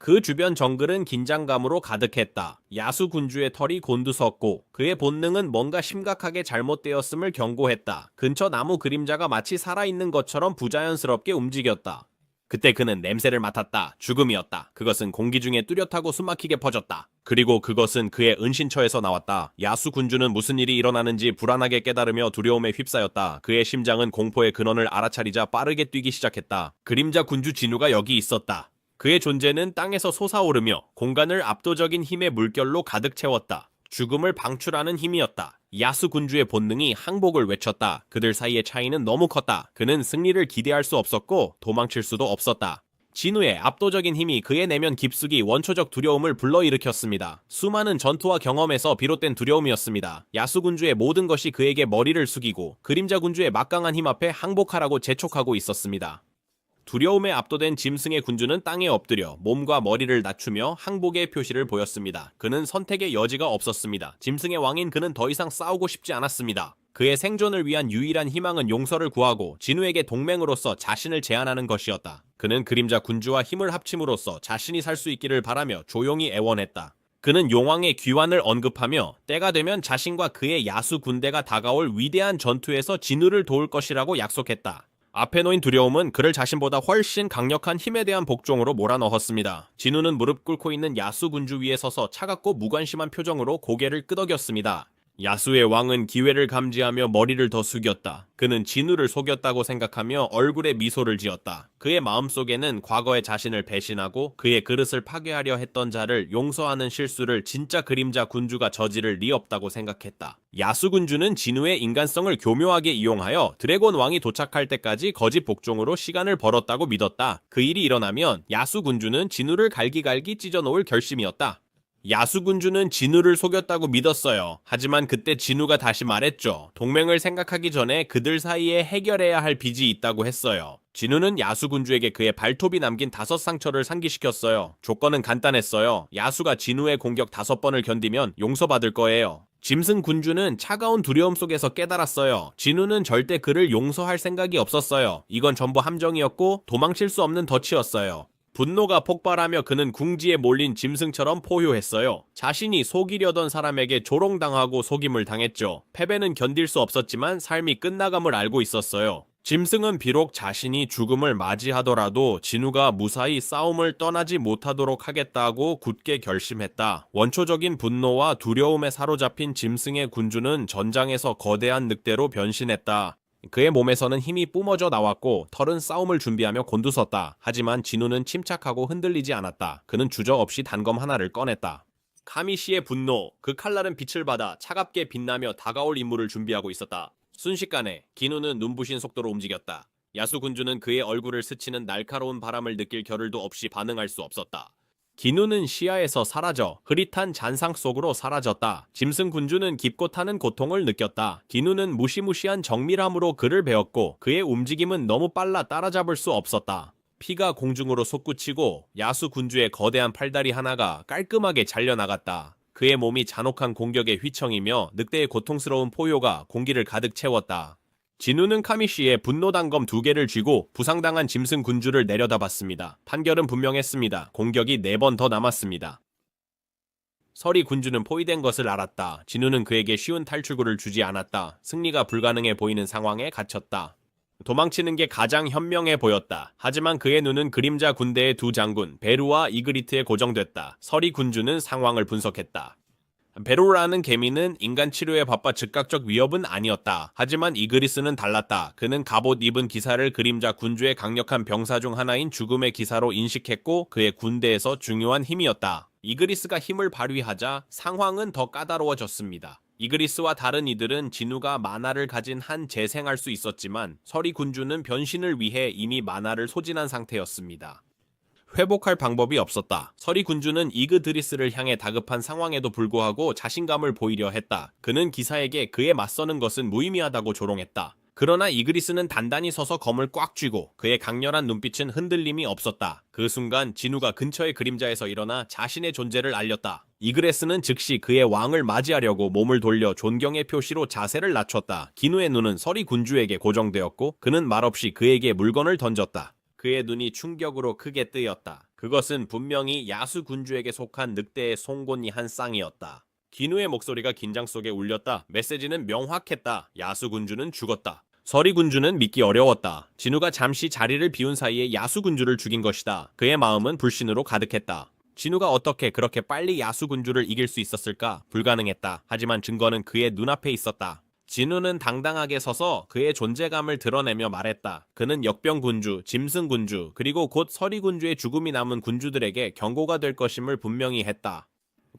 그 주변 정글은 긴장감으로 가득했다. 야수 군주의 털이 곤두섰고 그의 본능은 뭔가 심각하게 잘못되었음을 경고했다. 근처 나무 그림자가 마치 살아있는 것처럼 부자연스럽게 움직였다. 그때 그는 냄새를 맡았다. 죽음이었다. 그것은 공기 중에 뚜렷하고 숨막히게 퍼졌다. 그리고 그것은 그의 은신처에서 나왔다. 야수 군주는 무슨 일이 일어나는지 불안하게 깨달으며 두려움에 휩싸였다. 그의 심장은 공포의 근원을 알아차리자 빠르게 뛰기 시작했다. 그림자 군주 진우가 여기 있었다. 그의 존재는 땅에서 솟아오르며 공간을 압도적인 힘의 물결로 가득 채웠다. 죽음을 방출하는 힘이었다. 야수 군주의 본능이 항복을 외쳤다. 그들 사이의 차이는 너무 컸다. 그는 승리를 기대할 수 없었고 도망칠 수도 없었다. 진우의 압도적인 힘이 그의 내면 깊숙이 원초적 두려움을 불러일으켰습니다. 수많은 전투와 경험에서 비롯된 두려움이었습니다. 야수 군주의 모든 것이 그에게 머리를 숙이고 그림자 군주의 막강한 힘 앞에 항복하라고 재촉하고 있었습니다. 두려움에 압도된 짐승의 군주는 땅에 엎드려 몸과 머리를 낮추며 항복의 표시를 보였습니다. 그는 선택의 여지가 없었습니다. 짐승의 왕인 그는 더 이상 싸우고 싶지 않았습니다. 그의 생존을 위한 유일한 희망은 용서를 구하고 진우에게 동맹으로서 자신을 제안하는 것이었다. 그는 그림자 군주와 힘을 합침으로써 자신이 살 수 있기를 바라며 조용히 애원했다. 그는 용왕의 귀환을 언급하며 때가 되면 자신과 그의 야수 군대가 다가올 위대한 전투에서 진우를 도울 것이라고 약속했다. 앞에 놓인 두려움은 그를 자신보다 훨씬 강력한 힘에 대한 복종으로 몰아넣었습니다. 진우는 무릎 꿇고 있는 야수 군주 위에 서서 차갑고 무관심한 표정으로 고개를 끄덕였습니다. 야수의 왕은 기회를 감지하며 머리를 더 숙였다. 그는 진우를 속였다고 생각하며 얼굴에 미소를 지었다. 그의 마음속에는 과거의 자신을 배신하고 그의 그릇을 파괴하려 했던 자를 용서하는 실수를 진짜 그림자 군주가 저지를 리 없다고 생각했다. 야수 군주는 진우의 인간성을 교묘하게 이용하여 드래곤 왕이 도착할 때까지 거짓 복종으로 시간을 벌었다고 믿었다. 그 일이 일어나면 야수 군주는 진우를 갈기갈기 찢어놓을 결심이었다. 야수군주는 진우를 속였다고 믿었어요. 하지만 그때 진우가 다시 말했죠. 동맹을 생각하기 전에 그들 사이에 해결해야 할 빚이 있다고 했어요. 진우는 야수군주에게 그의 발톱이 남긴 5상처를 상기시켰어요. 조건은 간단했어요. 야수가 진우의 공격 5번을 견디면 용서받을 거예요. 짐승 군주는 차가운 두려움 속에서 깨달았어요. 진우는 절대 그를 용서할 생각이 없었어요. 이건 전부 함정이었고 도망칠 수 없는 덫이었어요. 분노가 폭발하며 그는 궁지에 몰린 짐승처럼 포효했어요. 자신이 속이려던 사람에게 조롱당하고 속임을 당했죠. 패배는 견딜 수 없었지만 삶이 끝나감을 알고 있었어요. 짐승은 비록 자신이 죽음을 맞이하더라도 진우가 무사히 싸움을 떠나지 못하도록 하겠다고 굳게 결심했다. 원초적인 분노와 두려움에 사로잡힌 짐승의 군주는 전장에서 거대한 늑대로 변신했다. 그의 몸에서는 힘이 뿜어져 나왔고 털은 싸움을 준비하며 곤두섰다. 하지만 진우는 침착하고 흔들리지 않았다. 그는 주저없이 단검 하나를 꺼냈다. 카미시의 분노, 그 칼날은 빛을 받아 차갑게 빛나며 다가올 임무를 준비하고 있었다. 순식간에 기누는 눈부신 속도로 움직였다. 야수 군주는 그의 얼굴을 스치는 날카로운 바람을 느낄 겨를도 없이 반응할 수 없었다. 기누는 시야에서 사라져 흐릿한 잔상 속으로 사라졌다. 짐승 군주는 깊고 타는 고통을 느꼈다. 기누는 무시무시한 정밀함으로 그를 베었고 그의 움직임은 너무 빨라 따라잡을 수 없었다. 피가 공중으로 솟구치고 야수 군주의 거대한 팔다리 하나가 깔끔하게 잘려나갔다. 그의 몸이 잔혹한 공격에 휘청이며 늑대의 고통스러운 포효가 공기를 가득 채웠다. 진우는 카미시의 분노 단검 2개를 쥐고 부상당한 짐승 군주를 내려다봤습니다. 판결은 분명했습니다. 공격이 4번 더 남았습니다. 서리 군주는 포위된 것을 알았다. 진우는 그에게 쉬운 탈출구를 주지 않았다. 승리가 불가능해 보이는 상황에 갇혔다. 도망치는 게 가장 현명해 보였다. 하지만 그의 눈은 그림자 군대의 2 장군 베루와 이그리트에 고정됐다. 서리 군주는 상황을 분석했다. 베로라는 개미는 인간 치료에 바빠 즉각적 위협은 아니었다. 하지만 이그리스는 달랐다. 그는 갑옷 입은 기사를 그림자 군주의 강력한 병사 중 하나인 죽음의 기사로 인식했고 그의 군대에서 중요한 힘이었다. 이그리스가 힘을 발휘하자 상황은 더 까다로워졌습니다. 이그리스와 다른 이들은 진우가 만화를 가진 한 재생할 수 있었지만 서리 군주는 변신을 위해 이미 만화를 소진한 상태였습니다. 회복할 방법이 없었다. 서리 군주는 이그드리스를 향해 다급한 상황에도 불구하고 자신감을 보이려 했다. 그는 기사에게 그에 맞서는 것은 무의미하다고 조롱했다. 그러나 이그리스는 단단히 서서 검을 꽉 쥐고 그의 강렬한 눈빛은 흔들림이 없었다. 그 순간 진우가 근처의 그림자에서 일어나 자신의 존재를 알렸다. 이그레스는 즉시 그의 왕을 맞이하려고 몸을 돌려 존경의 표시로 자세를 낮췄다. 기누의 눈은 서리 군주에게 고정되었고 그는 말없이 그에게 물건을 던졌다. 그의 눈이 충격으로 크게 뜨였다. 그것은 분명히 야수 군주에게 속한 늑대의 송곳니 한 쌍이었다. 기누의 목소리가 긴장 속에 울렸다. 메시지는 명확했다. 야수 군주는 죽었다. 서리 군주는 믿기 어려웠다. 진우가 잠시 자리를 비운 사이에 야수 군주를 죽인 것이다. 그의 마음은 불신으로 가득했다. 진우가 어떻게 그렇게 빨리 야수 군주를 이길 수 있었을까? 불가능했다. 하지만 증거는 그의 눈앞에 있었다. 진우는 당당하게 서서 그의 존재감을 드러내며 말했다. 그는 역병군주, 짐승군주, 그리고 곧 서리군주의 죽음이 남은 군주들에게 경고가 될 것임을 분명히 했다.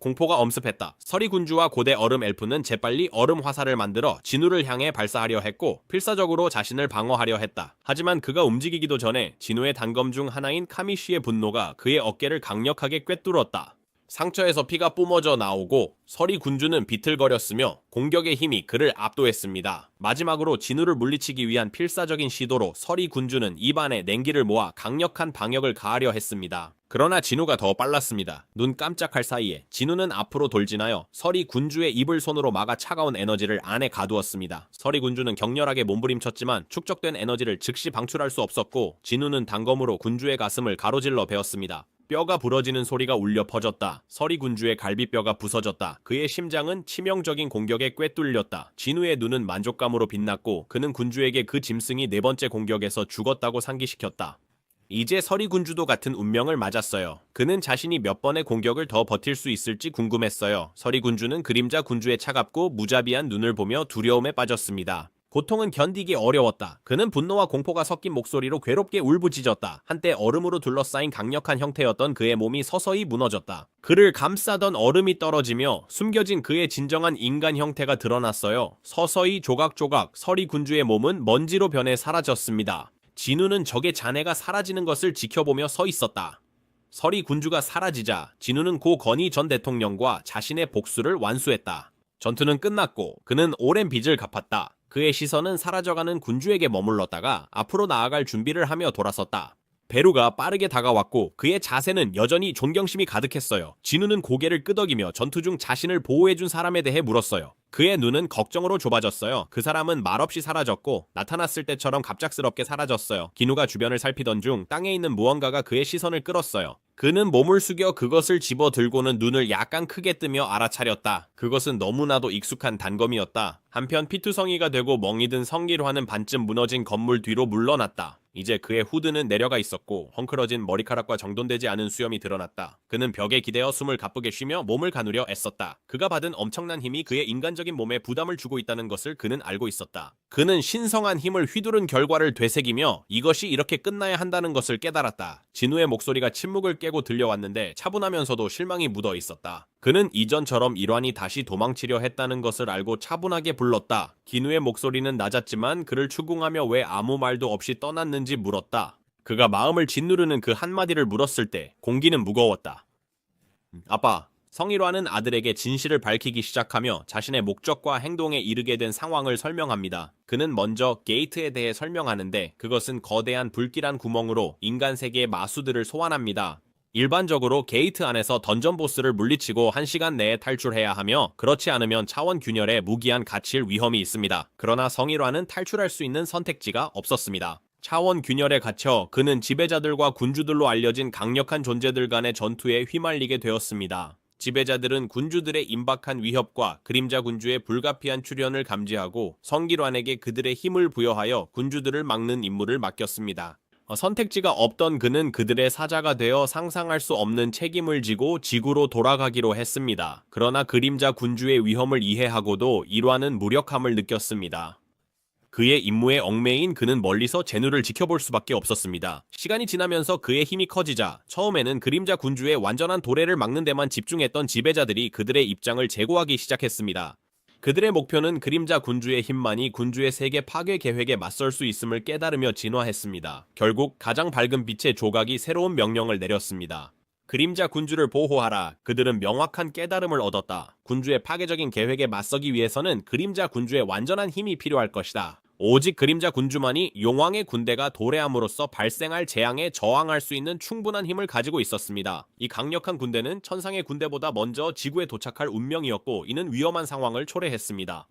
공포가 엄습했다. 서리군주와 고대 얼음 엘프는 재빨리 얼음 화살을 만들어 진우를 향해 발사하려 했고 필사적으로 자신을 방어하려 했다. 하지만 그가 움직이기도 전에 진우의 단검 중 하나인 카미시의 분노가 그의 어깨를 강력하게 꿰뚫었다. 상처에서 피가 뿜어져 나오고 서리 군주는 비틀거렸으며 공격의 힘이 그를 압도했습니다. 마지막으로 진우를 물리치기 위한 필사적인 시도로 서리 군주는 입안에 냉기를 모아 강력한 방역을 가하려 했습니다. 그러나 진우가 더 빨랐습니다. 눈 깜짝할 사이에 진우는 앞으로 돌진하여 서리 군주의 입을 손으로 막아 차가운 에너지를 안에 가두었습니다. 서리 군주는 격렬하게 몸부림쳤지만 축적된 에너지를 즉시 방출할 수 없었고 진우는 단검으로 군주의 가슴을 가로질러 베었습니다. 뼈가 부러지는 소리가 울려 퍼졌다. 서리 군주의 갈비뼈가 부서졌다. 그의 심장은 치명적인 공격에 꿰뚫렸다. 진우의 눈은 만족감으로 빛났고 그는 군주에게 그 짐승이 4번째 공격에서 죽었다고 상기시켰다. 이제 서리군주도 같은 운명을 맞았어요. 그는 자신이 몇 번의 공격을 더 버틸 수 있을지 궁금했어요. 서리군주는 그림자 군주의 차갑고 무자비한 눈을 보며 두려움에 빠졌습니다. 고통은 견디기 어려웠다. 그는 분노와 공포가 섞인 목소리로 괴롭게 울부짖었다. 한때 얼음으로 둘러싸인 강력한 형태였던 그의 몸이 서서히 무너졌다. 그를 감싸던 얼음이 떨어지며 숨겨진 그의 진정한 인간 형태가 드러났어요. 서서히 조각조각 서리군주의 몸은 먼지로 변해 사라졌습니다. 진우는 적의 자네가 사라지는 것을 지켜보며 서 있었다. 서리군주가 사라지자 진우는 고 건희 전 대통령과 자신의 복수를 완수했다. 전투는 끝났고 그는 오랜 빚을 갚았다. 그의 시선은 사라져가는 군주에게 머물렀다가 앞으로 나아갈 준비를 하며 돌아섰다. 베루가 빠르게 다가왔고 그의 자세는 여전히 존경심이 가득했어요. 진우는 고개를 끄덕이며 전투 중 자신을 보호해준 사람에 대해 물었어요. 그의 눈은 걱정으로 좁아졌어요. 그 사람은 말없이 사라졌고 나타났을 때처럼 갑작스럽게 사라졌어요. 기누가 주변을 살피던 중 땅에 있는 무언가가 그의 시선을 끌었어요. 그는 몸을 숙여 그것을 집어들고는 눈을 약간 크게 뜨며 알아차렸다. 그것은 너무나도 익숙한 단검이었다. 한편 피투성이가 되고 멍이 든 성길화는 반쯤 무너진 건물 뒤로 물러났다. 이제 그의 후드는 내려가 있었고 헝클어진 머리카락과 정돈되지 않은 수염이 드러났다. 그는 벽에 기대어 숨을 가쁘게 쉬며 몸을 가누려 애썼다. 그가 받은 엄청난 힘이 그의 인간적인 몸에 부담을 주고 있다는 것을 그는 알고 있었다. 그는 신성한 힘을 휘두른 결과를 되새기며 이것이 이렇게 끝나야 한다는 것을 깨달았다. 진우의 목소리가 침묵을 깨고 들려왔는데 차분하면서도 실망이 묻어 있었다. 그는 이전처럼 일환이 다시 도망치려 했다는 것을 알고 차분하게 불렀다. 기누의 목소리는 낮았지만 그를 추궁하며 왜 아무 말도 없이 떠났는지 물었다. 그가 마음을 짓누르는 그 한마디를 물었을 때 공기는 무거웠다. 아빠, 성일화는 아들에게 진실을 밝히기 시작하며 자신의 목적과 행동에 이르게 된 상황을 설명합니다. 그는 먼저 게이트에 대해 설명하는데 그것은 거대한 불길한 구멍으로 인간 세계의 마수들을 소환합니다. 일반적으로 게이트 안에서 던전 보스를 물리치고 1시간 내에 탈출해야 하며 그렇지 않으면 차원 균열에 무기한 갇힐 위험이 있습니다. 그러나 성일화는 탈출할 수 있는 선택지가 없었습니다. 차원 균열에 갇혀 그는 지배자들과 군주들로 알려진 강력한 존재들 간의 전투에 휘말리게 되었습니다. 지배자들은 군주들의 임박한 위협과 그림자 군주의 불가피한 출현을 감지하고 성길환에게 그들의 힘을 부여하여 군주들을 막는 임무를 맡겼습니다. 선택지가 없던 그는 그들의 사자가 되어 상상할 수 없는 책임을 지고 지구로 돌아가기로 했습니다. 그러나 그림자 군주의 위험을 이해하고도 일화는 무력함을 느꼈습니다. 그의 임무에 얽매인 그는 멀리서 제누를 지켜볼 수밖에 없었습니다. 시간이 지나면서 그의 힘이 커지자 처음에는 그림자 군주의 완전한 도래를 막는 데만 집중했던 지배자들이 그들의 입장을 제고하기 시작했습니다. 그들의 목표는 그림자 군주의 힘만이 군주의 세계 파괴 계획에 맞설 수 있음을 깨달으며 진화했습니다. 결국 가장 밝은 빛의 조각이 새로운 명령을 내렸습니다. 그림자 군주를 보호하라. 그들은 명확한 깨달음을 얻었다. 군주의 파괴적인 계획에 맞서기 위해서는 그림자 군주의 완전한 힘이 필요할 것이다. 오직 그림자 군주만이 용왕의 군대가 도래함으로써 발생할 재앙에 저항할 수 있는 충분한 힘을 가지고 있었습니다. 이 강력한 군대는 천상의 군대보다 먼저 지구에 도착할 운명이었고 이는 위험한 상황을 초래했습니다.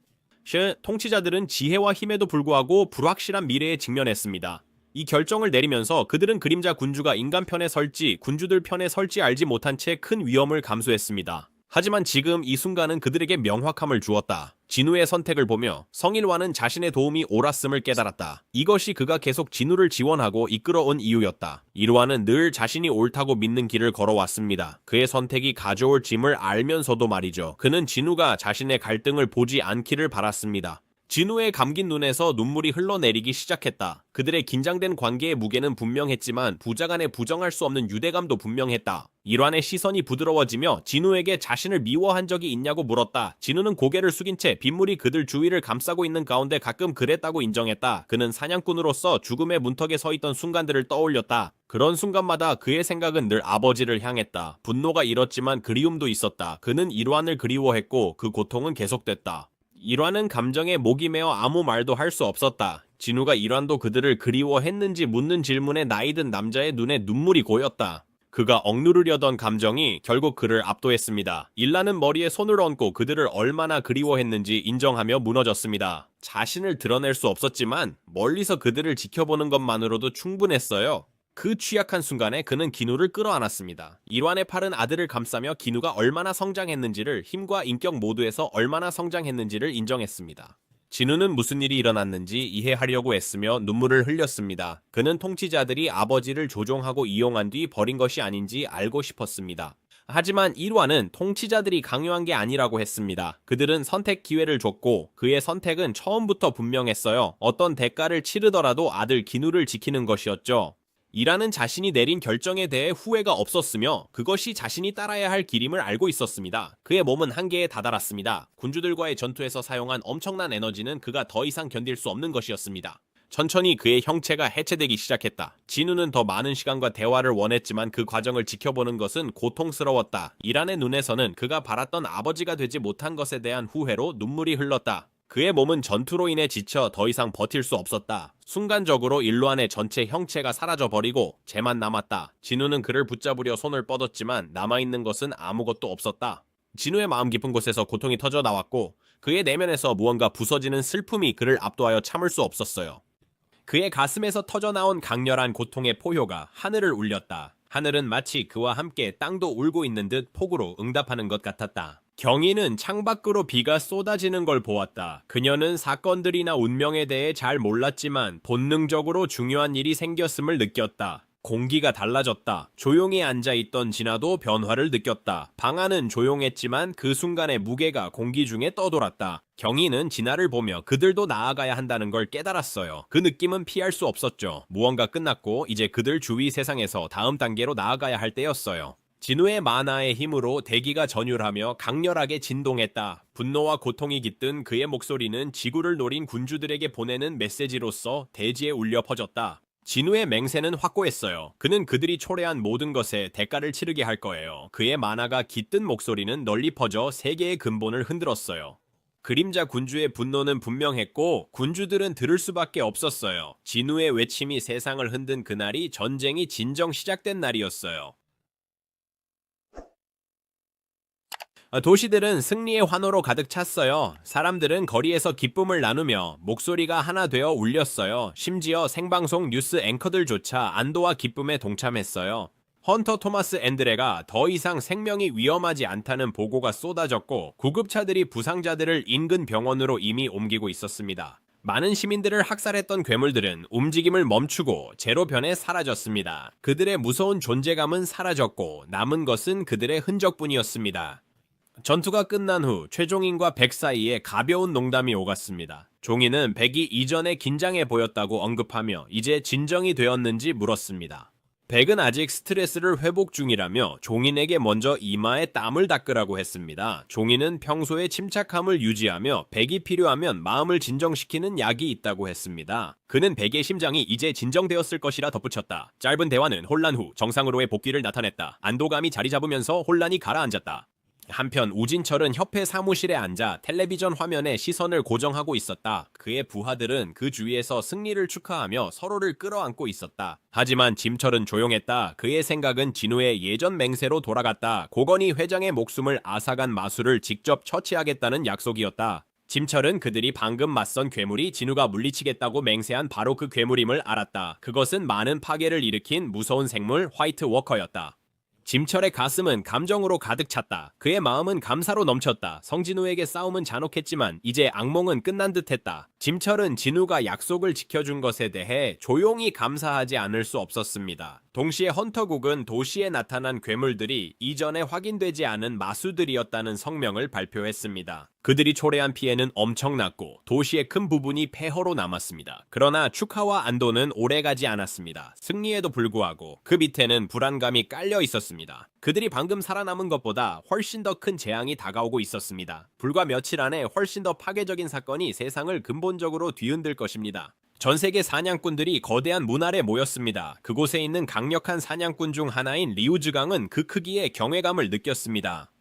통치자들은 지혜와 힘에도 불구하고 불확실한 미래에 직면했습니다. 이 결정을 내리면서 그들은 그림자 군주가 인간 편에 설지 군주들 편에 설지 알지 못한 채 큰 위험을 감수했습니다. 하지만 지금 이 순간은 그들에게 명확함을 주었다. 진우의 선택을 보며 성일화는 자신의 도움이 옳았음을 깨달았다. 이것이 그가 계속 진우를 지원하고 이끌어온 이유였다. 일화는 늘 자신이 옳다고 믿는 길을 걸어왔습니다. 그의 선택이 가져올 짐을 알면서도 말이죠. 그는 진우가 자신의 갈등을 보지 않기를 바랐습니다. 진우의 감긴 눈에서 눈물이 흘러내리기 시작했다. 그들의 긴장된 관계의 무게는 분명했지만 부자 간에 부정할 수 없는 유대감도 분명했다. 일환의 시선이 부드러워지며 진우에게 자신을 미워한 적이 있냐고 물었다. 진우는 고개를 숙인 채 빗물이 그들 주위를 감싸고 있는 가운데 가끔 그랬다고 인정했다. 그는 사냥꾼으로서 죽음의 문턱에 서 있던 순간들을 떠올렸다. 그런 순간마다 그의 생각은 늘 아버지를 향했다. 분노가 일었지만 그리움도 있었다. 그는 일환을 그리워했고 그 고통은 계속됐다. 일환은 감정에 목이 메어 아무 말도 할 수 없었다. 진우가 일환도 그들을 그리워했는지 묻는 질문에 나이든 남자의 눈에 눈물이 고였다. 그가 억누르려던 감정이 결국 그를 압도했습니다. 일라는 머리에 손을 얹고 그들을 얼마나 그리워했는지 인정하며 무너졌습니다. 자신을 드러낼 수 없었지만 멀리서 그들을 지켜보는 것만으로도 충분했어요. 그 취약한 순간에 그는 기누를 끌어안았습니다. 일환의 팔은 아들을 감싸며 기누가 얼마나 성장했는지를 힘과 인격 모두에서 얼마나 성장했는지를 인정했습니다. 진우는 무슨 일이 일어났는지 이해하려고 애쓰며 눈물을 흘렸습니다. 그는 통치자들이 아버지를 조종하고 이용한 뒤 버린 것이 아닌지 알고 싶었습니다. 하지만 1화는 통치자들이 강요한 게 아니라고 했습니다. 그들은 선택 기회를 줬고 그의 선택은 처음부터 분명했어요. 어떤 대가를 치르더라도 아들 기누를 지키는 것이었죠. 이라는 자신이 내린 결정에 대해 후회가 없었으며 그것이 자신이 따라야 할 길임을 알고 있었습니다. 그의 몸은 한계에 다다랐습니다. 군주들과의 전투에서 사용한 엄청난 에너지는 그가 더 이상 견딜 수 없는 것이었습니다. 천천히 그의 형체가 해체되기 시작했다. 진우는 더 많은 시간과 대화를 원했지만 그 과정을 지켜보는 것은 고통스러웠다. 이란의 눈에서는 그가 바랐던 아버지가 되지 못한 것에 대한 후회로 눈물이 흘렀다. 그의 몸은 전투로 인해 지쳐 더 이상 버틸 수 없었다. 순간적으로 일루안의 전체 형체가 사라져버리고 쟤만 남았다. 진우는 그를 붙잡으려 손을 뻗었지만 남아있는 것은 아무것도 없었다. 진우의 마음 깊은 곳에서 고통이 터져 나왔고 그의 내면에서 무언가 부서지는 슬픔이 그를 압도하여 참을 수 없었어요. 그의 가슴에서 터져나온 강렬한 고통의 포효가 하늘을 울렸다. 하늘은 마치 그와 함께 땅도 울고 있는 듯 폭우로 응답하는 것 같았다. 경희는 창밖으로 비가 쏟아지는 걸 보았다. 그녀는 사건들이나 운명에 대해 잘 몰랐지만 본능적으로 중요한 일이 생겼음을 느꼈다. 공기가 달라졌다. 조용히 앉아있던 진아도 변화를 느꼈다. 방 안은 조용했지만 그 순간의 무게가 공기 중에 떠돌았다. 경희는 진아를 보며 그들도 나아가야 한다는 걸 깨달았어요. 그 느낌은 피할 수 없었죠. 무언가 끝났고 이제 그들 주위 세상에서 다음 단계로 나아가야 할 때였어요. 진우의 만화의 힘으로 대기가 전율하며 강렬하게 진동했다. 분노와 고통이 깃든 그의 목소리는 지구를 노린 군주들에게 보내는 메시지로서 대지에 울려 퍼졌다. 진우의 맹세는 확고했어요. 그는 그들이 초래한 모든 것에 대가를 치르게 할 거예요. 그의 만화가 깃든 목소리는 널리 퍼져 세계의 근본을 흔들었어요. 그림자 군주의 분노는 분명했고 군주들은 들을 수밖에 없었어요. 진우의 외침이 세상을 흔든 그날이 전쟁이 진정 시작된 날이었어요. 도시들은 승리의 환호로 가득 찼어요. 사람들은 거리에서 기쁨을 나누며 목소리가 하나 되어 울렸어요. 심지어 생방송 뉴스 앵커들조차 안도와 기쁨에 동참했어요. 헌터 토마스 앤드레가 더 이상 생명이 위험하지 않다는 보고가 쏟아졌고 구급차들이 부상자들을 인근 병원으로 이미 옮기고 있었습니다. 많은 시민들을 학살했던 괴물들은 움직임을 멈추고 제로 변해 사라졌습니다. 그들의 무서운 존재감은 사라졌고 남은 것은 그들의 흔적뿐이었습니다. 전투가 끝난 후 최종인과 백 사이에 가벼운 농담이 오갔습니다. 종인은 백이 이전에 긴장해 보였다고 언급하며 이제 진정이 되었는지 물었습니다. 백은 아직 스트레스를 회복 중이라며 종인에게 먼저 이마에 땀을 닦으라고 했습니다. 종인은 평소에 침착함을 유지하며 백이 필요하면 마음을 진정시키는 약이 있다고 했습니다. 그는 백의 심장이 이제 진정되었을 것이라 덧붙였다. 짧은 대화는 혼란 후 정상으로의 복귀를 나타냈다. 안도감이 자리 잡으면서 혼란이 가라앉았다. 한편 우진철은 협회 사무실에 앉아 텔레비전 화면에 시선을 고정하고 있었다. 그의 부하들은 그 주위에서 승리를 축하하며 서로를 끌어안고 있었다. 하지만 짐철은 조용했다. 그의 생각은 진우의 예전 맹세로 돌아갔다. 고건희 회장의 목숨을 앗아간 마수를 직접 처치하겠다는 약속이었다. 짐철은 그들이 방금 맞선 괴물이 진우가 물리치겠다고 맹세한 바로 그 괴물임을 알았다. 그것은 많은 파괴를 일으킨 무서운 생물 화이트 워커였다. 짐철의 가슴은 감정으로 가득 찼다. 그의 마음은 감사로 넘쳤다. 성진우에게 싸움은 잔혹했지만 이제 악몽은 끝난 듯했다. 짐철은 진우가 약속을 지켜준 것에 대해 조용히 감사하지 않을 수 없었습니다. 동시에 헌터국은 도시에 나타난 괴물들이 이전에 확인되지 않은 마수들이었다는 성명을 발표했습니다. 그들이 초래한 피해는 엄청났고 도시의 큰 부분이 폐허로 남았습니다. 그러나 축하와 안도는 오래가지 않았습니다. 승리에도 불구하고 그 밑에는 불안감이 깔려 있었습니다. 그들이 방금 살아남은 것보다 훨씬 더 큰 재앙이 다가오고 있었습니다. 불과 며칠 안에 훨씬 더 파괴적인 사건이 세상을 근본적으로 뒤흔들 것입니다. 전 세계 사냥꾼들이 거대한 문 아래 모였습니다. 그곳에 있는 강력한 사냥꾼 중 하나인 리우즈강은 그 크기에 경외감을 느꼈습니다.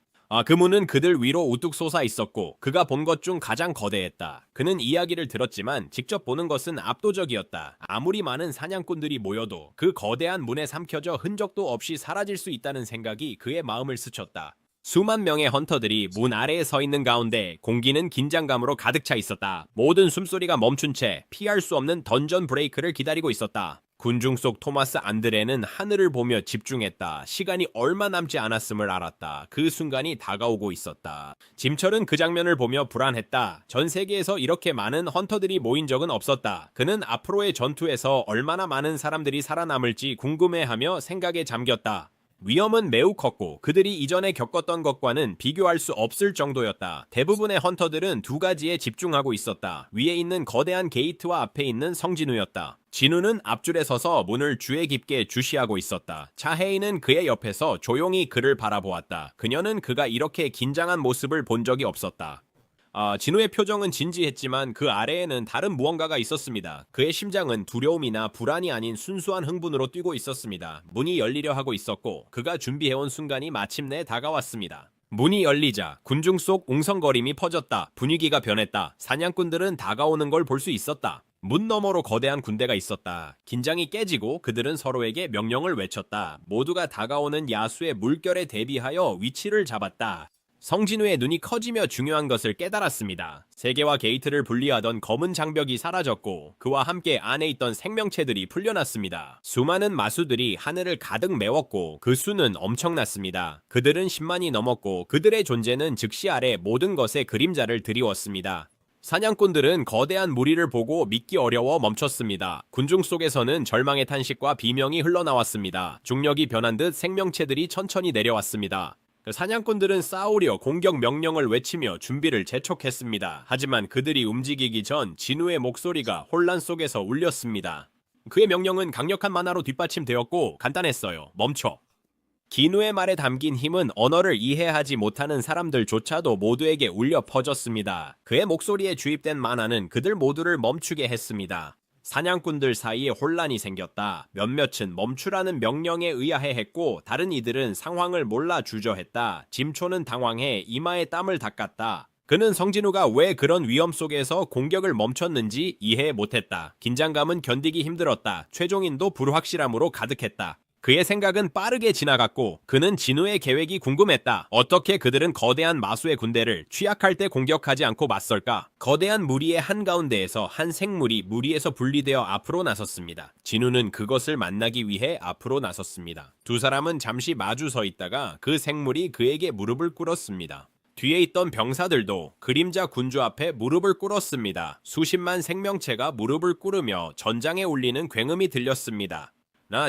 그 문은 그들 위로 우뚝 솟아 있었고 그가 본 것 중 가장 거대했다. 그는 이야기를 들었지만 직접 보는 것은 압도적이었다. 아무리 많은 사냥꾼들이 모여도 그 거대한 문에 삼켜져 흔적도 없이 사라질 수 있다는 생각이 그의 마음을 스쳤다. 수만 명의 헌터들이 문 아래에 서 있는 가운데 공기는 긴장감으로 가득 차 있었다. 모든 숨소리가 멈춘 채 피할 수 없는 던전 브레이크를 기다리고 있었다. 군중 속 토마스 안드레는 하늘을 보며 집중했다. 시간이 얼마 남지 않았음을 알았다. 그 순간이 다가오고 있었다. 짐철은 그 장면을 보며 불안했다. 전 세계에서 이렇게 많은 헌터들이 모인 적은 없었다. 그는 앞으로의 전투에서 얼마나 많은 사람들이 살아남을지 궁금해하며 생각에 잠겼다. 위험은 매우 컸고 그들이 이전에 겪었던 것과는 비교할 수 없을 정도였다. 대부분의 헌터들은 두 가지에 집중하고 있었다. 위에 있는 거대한 게이트와 앞에 있는 성진우였다. 진우는 앞줄에 서서 문을 주의 깊게 주시하고 있었다. 차혜인은 그의 옆에서 조용히 그를 바라보았다. 그녀는 그가 이렇게 긴장한 모습을 본 적이 없었다. 진우의 표정은 진지했지만 그 아래에는 다른 무언가가 있었습니다. 그의 심장은 두려움이나 불안이 아닌 순수한 흥분으로 뛰고 있었습니다. 문이 열리려 하고 있었고 그가 준비해온 순간이 마침내 다가왔습니다. 문이 열리자 군중 속 웅성거림이 퍼졌다. 분위기가 변했다. 사냥꾼들은 다가오는 걸 볼 수 있었다. 문 너머로 거대한 군대가 있었다. 긴장이 깨지고 그들은 서로에게 명령을 외쳤다. 모두가 다가오는 야수의 물결에 대비하여 위치를 잡았다. 성진우의 눈이 커지며 중요한 것을 깨달았습니다. 세계와 게이트를 분리하던 검은 장벽이 사라졌고 그와 함께 안에 있던 생명체들이 풀려났습니다. 수많은 마수들이 하늘을 가득 메웠고 그 수는 엄청났습니다. 그들은 10만이 넘었고 그들의 존재는 즉시 아래 모든 것의 그림자를 드리웠습니다. 사냥꾼들은 거대한 무리를 보고 믿기 어려워 멈췄습니다. 군중 속에서는 절망의 탄식과 비명이 흘러나왔습니다. 중력이 변한 듯 생명체들이 천천히 내려왔습니다. 사냥꾼들은 싸우려 공격 명령을 외치며 준비를 재촉했습니다. 하지만 그들이 움직이기 전 진우의 목소리가 혼란 속에서 울렸습니다. 그의 명령은 강력한 만화로 뒷받침되었고 간단했어요. 멈춰. 진우의 말에 담긴 힘은 언어를 이해하지 못하는 사람들조차도 모두에게 울려 퍼졌습니다. 그의 목소리에 주입된 만화는 그들 모두를 멈추게 했습니다. 사냥꾼들 사이에 혼란이 생겼다. 몇몇은 멈추라는 명령에 의아해했고 다른 이들은 상황을 몰라 주저했다. 짐초는 당황해 이마에 땀을 닦았다. 그는 성진우가 왜 그런 위험 속에서 공격을 멈췄는지 이해 못했다. 긴장감은 견디기 힘들었다. 최종인도 불확실함으로 가득했다. 그의 생각은 빠르게 지나갔고 그는 진우의 계획이 궁금했다. 어떻게 그들은 거대한 마수의 군대를 취약할 때 공격하지 않고 맞설까? 거대한 무리의 한가운데에서 한 생물이 무리에서 분리되어 앞으로 나섰습니다. 진우는 그것을 만나기 위해 앞으로 나섰습니다. 두 사람은 잠시 마주 서 있다가 그 생물이 그에게 무릎을 꿇었습니다. 뒤에 있던 병사들도 그림자 군주 앞에 무릎을 꿇었습니다. 수십만 생명체가 무릎을 꿇으며 전장에 울리는 굉음이 들렸습니다.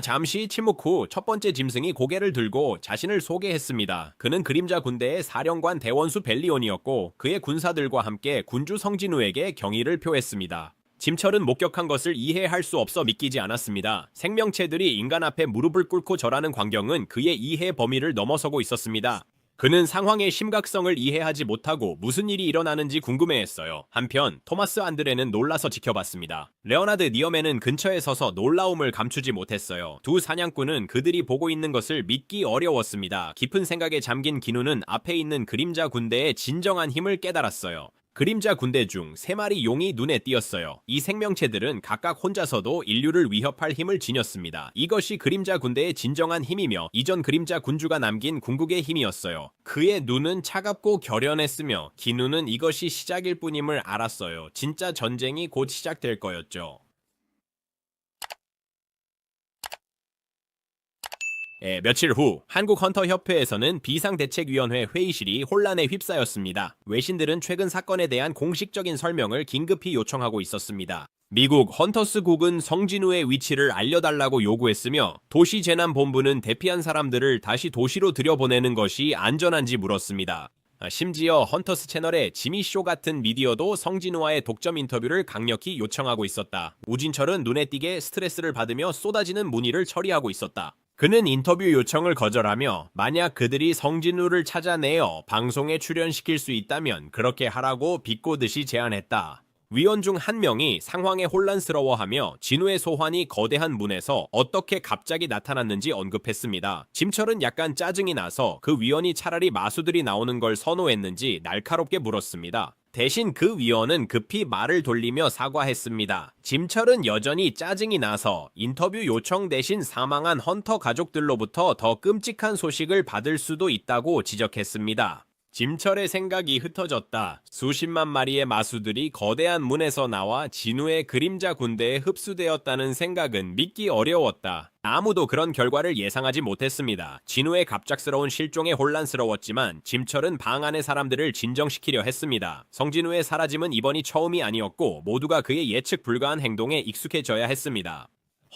잠시 침묵 후 첫 번째 짐승이 고개를 들고 자신을 소개했습니다. 그는 그림자 군대의 사령관 대원수 벨리온이었고 그의 군사들과 함께 군주 성진우에게 경의를 표했습니다. 짐철은 목격한 것을 이해할 수 없어 믿기지 않았습니다. 생명체들이 인간 앞에 무릎을 꿇고 절하는 광경은 그의 이해 범위를 넘어서고 있었습니다. 그는 상황의 심각성을 이해하지 못하고 무슨 일이 일어나는지 궁금해했어요. 한편 토마스 안드레는 놀라서 지켜봤습니다. 레오나드 니어맨은 근처에 서서 놀라움을 감추지 못했어요. 두 사냥꾼은 그들이 보고 있는 것을 믿기 어려웠습니다. 깊은 생각에 잠긴 기누는 앞에 있는 그림자 군대의 진정한 힘을 깨달았어요. 그림자 군대 중 3마리 용이 눈에 띄었어요. 이 생명체들은 각각 혼자서도 인류를 위협할 힘을 지녔습니다. 이것이 그림자 군대의 진정한 힘이며 이전 그림자 군주가 남긴 궁극의 힘이었어요. 그의 눈은 차갑고 결연했으며 기누는 이것이 시작일 뿐임을 알았어요. 진짜 전쟁이 곧 시작될 거였죠. 며칠 후 한국헌터협회에서는 비상대책위원회 회의실이 혼란에 휩싸였습니다. 외신들은 최근 사건에 대한 공식적인 설명을 긴급히 요청하고 있었습니다. 미국 헌터스국은 성진우의 위치를 알려달라고 요구했으며 도시재난본부는 대피한 사람들을 다시 도시로 들여보내는 것이 안전한지 물었습니다. 심지어 헌터스 채널의 지미쇼 같은 미디어도 성진우와의 독점 인터뷰를 강력히 요청하고 있었다. 우진철은 눈에 띄게 스트레스를 받으며 쏟아지는 문의를 처리하고 있었다. 그는 인터뷰 요청을 거절하며 만약 그들이 성진우를 찾아내어 방송에 출연시킬 수 있다면 그렇게 하라고 비꼬듯이 제안했다. 위원 중 한 명이 상황에 혼란스러워하며 진우의 소환이 거대한 문에서 어떻게 갑자기 나타났는지 언급했습니다. 짐철은 약간 짜증이 나서 그 위원이 차라리 마수들이 나오는 걸 선호했는지 날카롭게 물었습니다. 대신 그 위원은 급히 말을 돌리며 사과했습니다. 짐철은 여전히 짜증이 나서 인터뷰 요청 대신 사망한 헌터 가족들로부터 더 끔찍한 소식을 받을 수도 있다고 지적했습니다. 짐철의 생각이 흩어졌다. 수십만 마리의 마수들이 거대한 문에서 나와 진우의 그림자 군대에 흡수되었다는 생각은 믿기 어려웠다. 아무도 그런 결과를 예상하지 못했습니다. 진우의 갑작스러운 실종에 혼란스러웠지만 짐철은 방 안의 사람들을 진정시키려 했습니다. 성진우의 사라짐은 이번이 처음이 아니었고 모두가 그의 예측 불가한 행동에 익숙해져야 했습니다.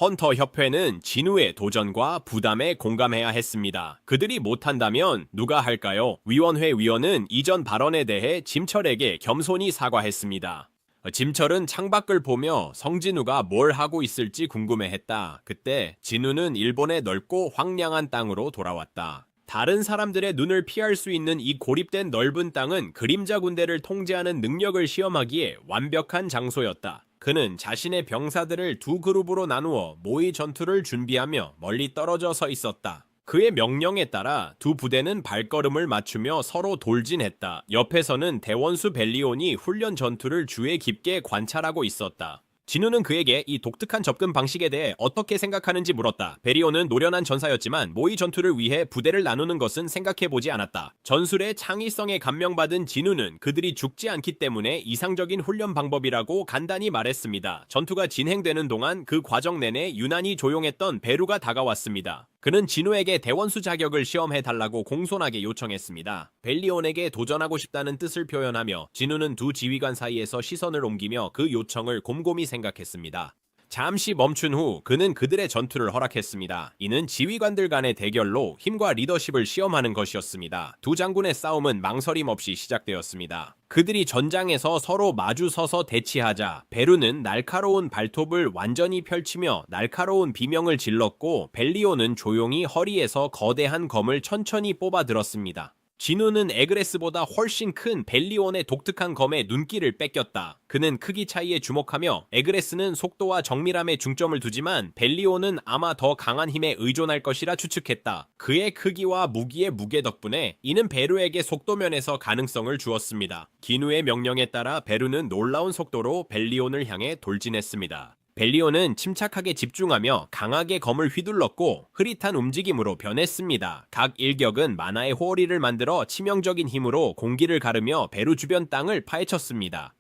헌터 협회는 진우의 도전과 부담에 공감해야 했습니다. 그들이 못한다면 누가 할까요? 위원회 위원은 이전 발언에 대해 짐철에게 겸손히 사과했습니다. 짐철은 창밖을 보며 성진우가 뭘 하고 있을지 궁금해했다. 그때 진우는 일본의 넓고 황량한 땅으로 돌아왔다. 다른 사람들의 눈을 피할 수 있는 이 고립된 넓은 땅은 그림자 군대를 통제하는 능력을 시험하기에 완벽한 장소였다. 그는 자신의 병사들을 두 그룹으로 나누어 모의 전투를 준비하며 멀리 떨어져 서 있었다. 그의 명령에 따라 두 부대는 발걸음을 맞추며 서로 돌진했다. 옆에서는 대원수 벨리온이 훈련 전투를 주의 깊게 관찰하고 있었다. 진우는 그에게 이 독특한 접근 방식에 대해 어떻게 생각하는지 물었다. 벨리온은 노련한 전사였지만 모의 전투를 위해 부대를 나누는 것은 생각해보지 않았다. 전술의 창의성에 감명받은 진우는 그들이 죽지 않기 때문에 이상적인 훈련 방법이라고 간단히 말했습니다. 전투가 진행되는 동안 그 과정 내내 유난히 조용했던 베루가 다가왔습니다. 그는 진우에게 대원수 자격을 시험해달라고 공손하게 요청했습니다. 벨리온에게 도전하고 싶다는 뜻을 표현하며 진우는 두 지휘관 사이에서 시선을 옮기며 그 요청을 곰곰이 생각했습니다. 잠시 멈춘 후 그는 그들의 전투를 허락했습니다. 이는 지휘관들 간의 대결로 힘과 리더십을 시험하는 것이었습니다. 두 장군의 싸움은 망설임 없이 시작되었습니다. 그들이 전장에서 서로 마주 서서 대치하자 베루는 날카로운 발톱을 완전히 펼치며 날카로운 비명을 질렀고 벨리온은 조용히 허리에서 거대한 검을 천천히 뽑아들었습니다. 진우는 에그레스보다 훨씬 큰 벨리온의 독특한 검에 눈길을 뺏겼다. 그는 크기 차이에 주목하며 에그레스는 속도와 정밀함에 중점을 두지만 벨리온은 아마 더 강한 힘에 의존할 것이라 추측했다. 그의 크기와 무기의 무게 덕분에 이는 베루에게 속도면에서 가능성을 주었습니다. 기누의 명령에 따라 베루는 놀라운 속도로 벨리온을 향해 돌진했습니다. 벨리온은 침착하게 집중하며 강하게 검을 휘둘렀고 흐릿한 움직임으로 변했습니다. 각 일격은 만화의 호어리를 만들어 치명적인 힘으로 공기를 가르며 베루 주변 땅을 파헤쳤습니다.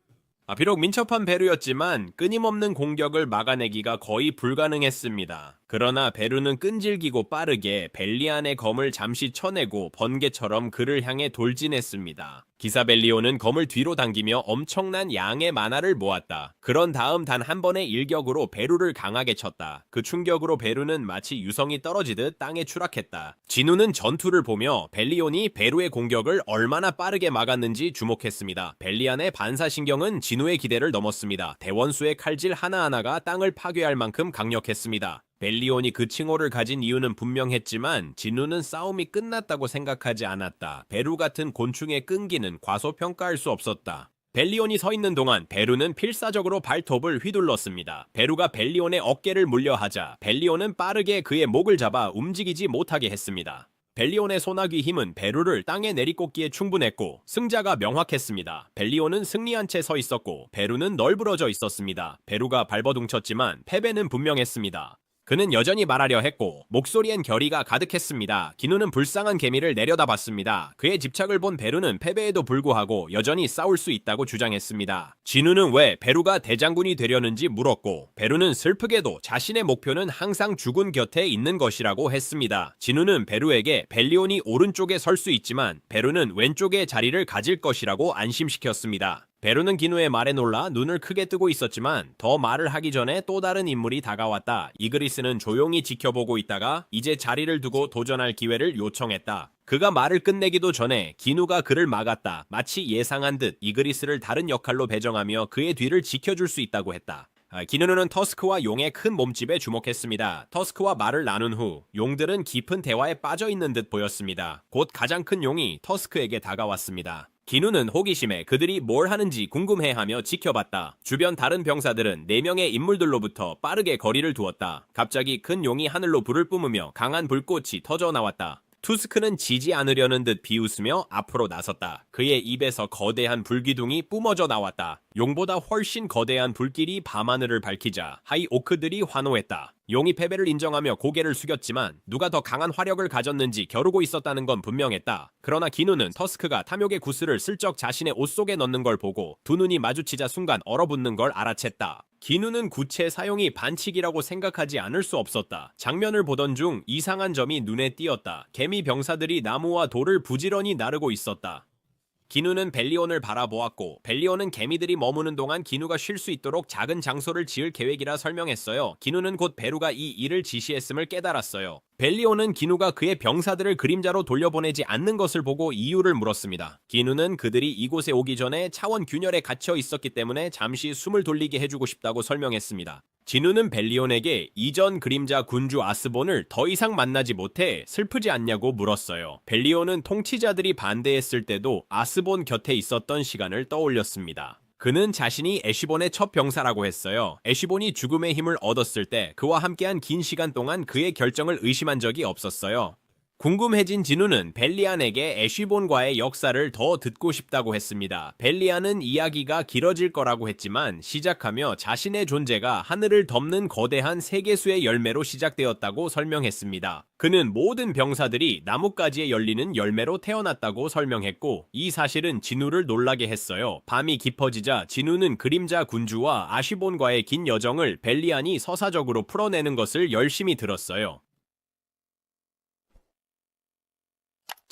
비록 민첩한 베루였지만 끊임없는 공격을 막아내기가 거의 불가능했습니다. 그러나 베루는 끈질기고 빠르게 벨리안의 검을 잠시 쳐내고 번개처럼 그를 향해 돌진했습니다. 기사 벨리온은 검을 뒤로 당기며 엄청난 양의 만화를 모았다. 그런 다음 단 한 번의 일격으로 베루를 강하게 쳤다. 그 충격으로 베루는 마치 유성이 떨어지듯 땅에 추락했다. 진우는 전투를 보며 벨리온이 베루의 공격을 얼마나 빠르게 막았는지 주목했습니다. 벨리안의 반사신경은 진우의 기대를 넘었습니다. 대원수의 칼질 하나하나가 땅을 파괴할 만큼 강력했습니다. 벨리온이 그 칭호를 가진 이유는 분명했지만 진우는 싸움이 끝났다고 생각하지 않았다. 베루 같은 곤충의 끈기는 과소평가할 수 없었다. 벨리온이 서 있는 동안 베루는 필사적으로 발톱을 휘둘렀습니다. 베루가 벨리온의 어깨를 물려하자 벨리온은 빠르게 그의 목을 잡아 움직이지 못하게 했습니다. 벨리온의 소나귀 힘은 베루를 땅에 내리꽂기에 충분했고 승자가 명확했습니다. 벨리온은 승리한 채 서 있었고 베루는 널브러져 있었습니다. 베루가 발버둥쳤지만 패배는 분명했습니다. 그는 여전히 말하려 했고 목소리엔 결의가 가득했습니다. 기누는 불쌍한 개미를 내려다봤습니다. 그의 집착을 본 베루는 패배에도 불구하고 여전히 싸울 수 있다고 주장했습니다. 진우는 왜 베루가 대장군이 되려는지 물었고 베루는 슬프게도 자신의 목표는 항상 죽은 곁에 있는 것이라고 했습니다. 진우는 베루에게 벨리온이 오른쪽에 설 수 있지만 베루는 왼쪽에 자리를 가질 것이라고 안심시켰습니다. 베루는 기누의 말에 놀라 눈을 크게 뜨고 있었지만 더 말을 하기 전에 또 다른 인물이 다가왔다. 이그리스는 조용히 지켜보고 있다가 이제 자리를 두고 도전할 기회를 요청했다. 그가 말을 끝내기도 전에 기누가 그를 막았다. 마치 예상한 듯 이그리스를 다른 역할로 배정하며 그의 뒤를 지켜줄 수 있다고 했다. 기누는 터스크와 용의 큰 몸집에 주목했습니다. 터스크와 말을 나눈 후 용들은 깊은 대화에 빠져있는 듯 보였습니다. 곧 가장 큰 용이 터스크에게 다가왔습니다. 기누는 호기심에 그들이 뭘 하는지 궁금해하며 지켜봤다. 주변 다른 병사들은 4명의 인물들로부터 빠르게 거리를 두었다. 갑자기 큰 용이 하늘로 불을 뿜으며 강한 불꽃이 터져 나왔다. 투스크는 지지 않으려는 듯 비웃으며 앞으로 나섰다. 그의 입에서 거대한 불기둥이 뿜어져 나왔다. 용보다 훨씬 거대한 불길이 밤하늘을 밝히자 하이오크들이 환호했다. 용이 패배를 인정하며 고개를 숙였지만 누가 더 강한 화력을 가졌는지 겨루고 있었다는 건 분명했다. 그러나 기누는 터스크가 탐욕의 구슬을 슬쩍 자신의 옷 속에 넣는 걸 보고 두 눈이 마주치자 순간 얼어붙는 걸 알아챘다. 기누는 구체 사용이 반칙이라고 생각하지 않을 수 없었다. 장면을 보던 중 이상한 점이 눈에 띄었다. 개미 병사들이 나무와 돌을 부지런히 나르고 있었다. 기누는 벨리온을 바라보았고 벨리온은 개미들이 머무는 동안 기누가 쉴 수 있도록 작은 장소를 지을 계획이라 설명했어요. 기누는 곧 베루가 이 일을 지시했음을 깨달았어요. 벨리온은 기누가 그의 병사들을 그림자로 돌려보내지 않는 것을 보고 이유를 물었습니다. 기누는 그들이 이곳에 오기 전에 차원 균열에 갇혀 있었기 때문에 잠시 숨을 돌리게 해주고 싶다고 설명했습니다. 진우는 벨리온에게 이전 그림자 군주 아스본을 더 이상 만나지 못해 슬프지 않냐고 물었어요. 벨리온은 통치자들이 반대했을 때도 아스본 곁에 있었던 시간을 떠올렸습니다. 그는 자신이 애쉬본의 첫 병사라고 했어요. 애쉬본이 죽음의 힘을 얻었을 때 그와 함께한 긴 시간 동안 그의 결정을 의심한 적이 없었어요. 궁금해진 진우는 벨리안에게 애쉬본과의 역사를 더 듣고 싶다고 했습니다. 벨리안은 이야기가 길어질 거라고 했지만 시작하며 자신의 존재가 하늘을 덮는 거대한 세계수의 열매로 시작되었다고 설명했습니다. 그는 모든 병사들이 나뭇가지에 열리는 열매로 태어났다고 설명했고 이 사실은 진우를 놀라게 했어요. 밤이 깊어지자 진우는 그림자 군주와 아쉬본과의 긴 여정을 벨리안이 서사적으로 풀어내는 것을 열심히 들었어요.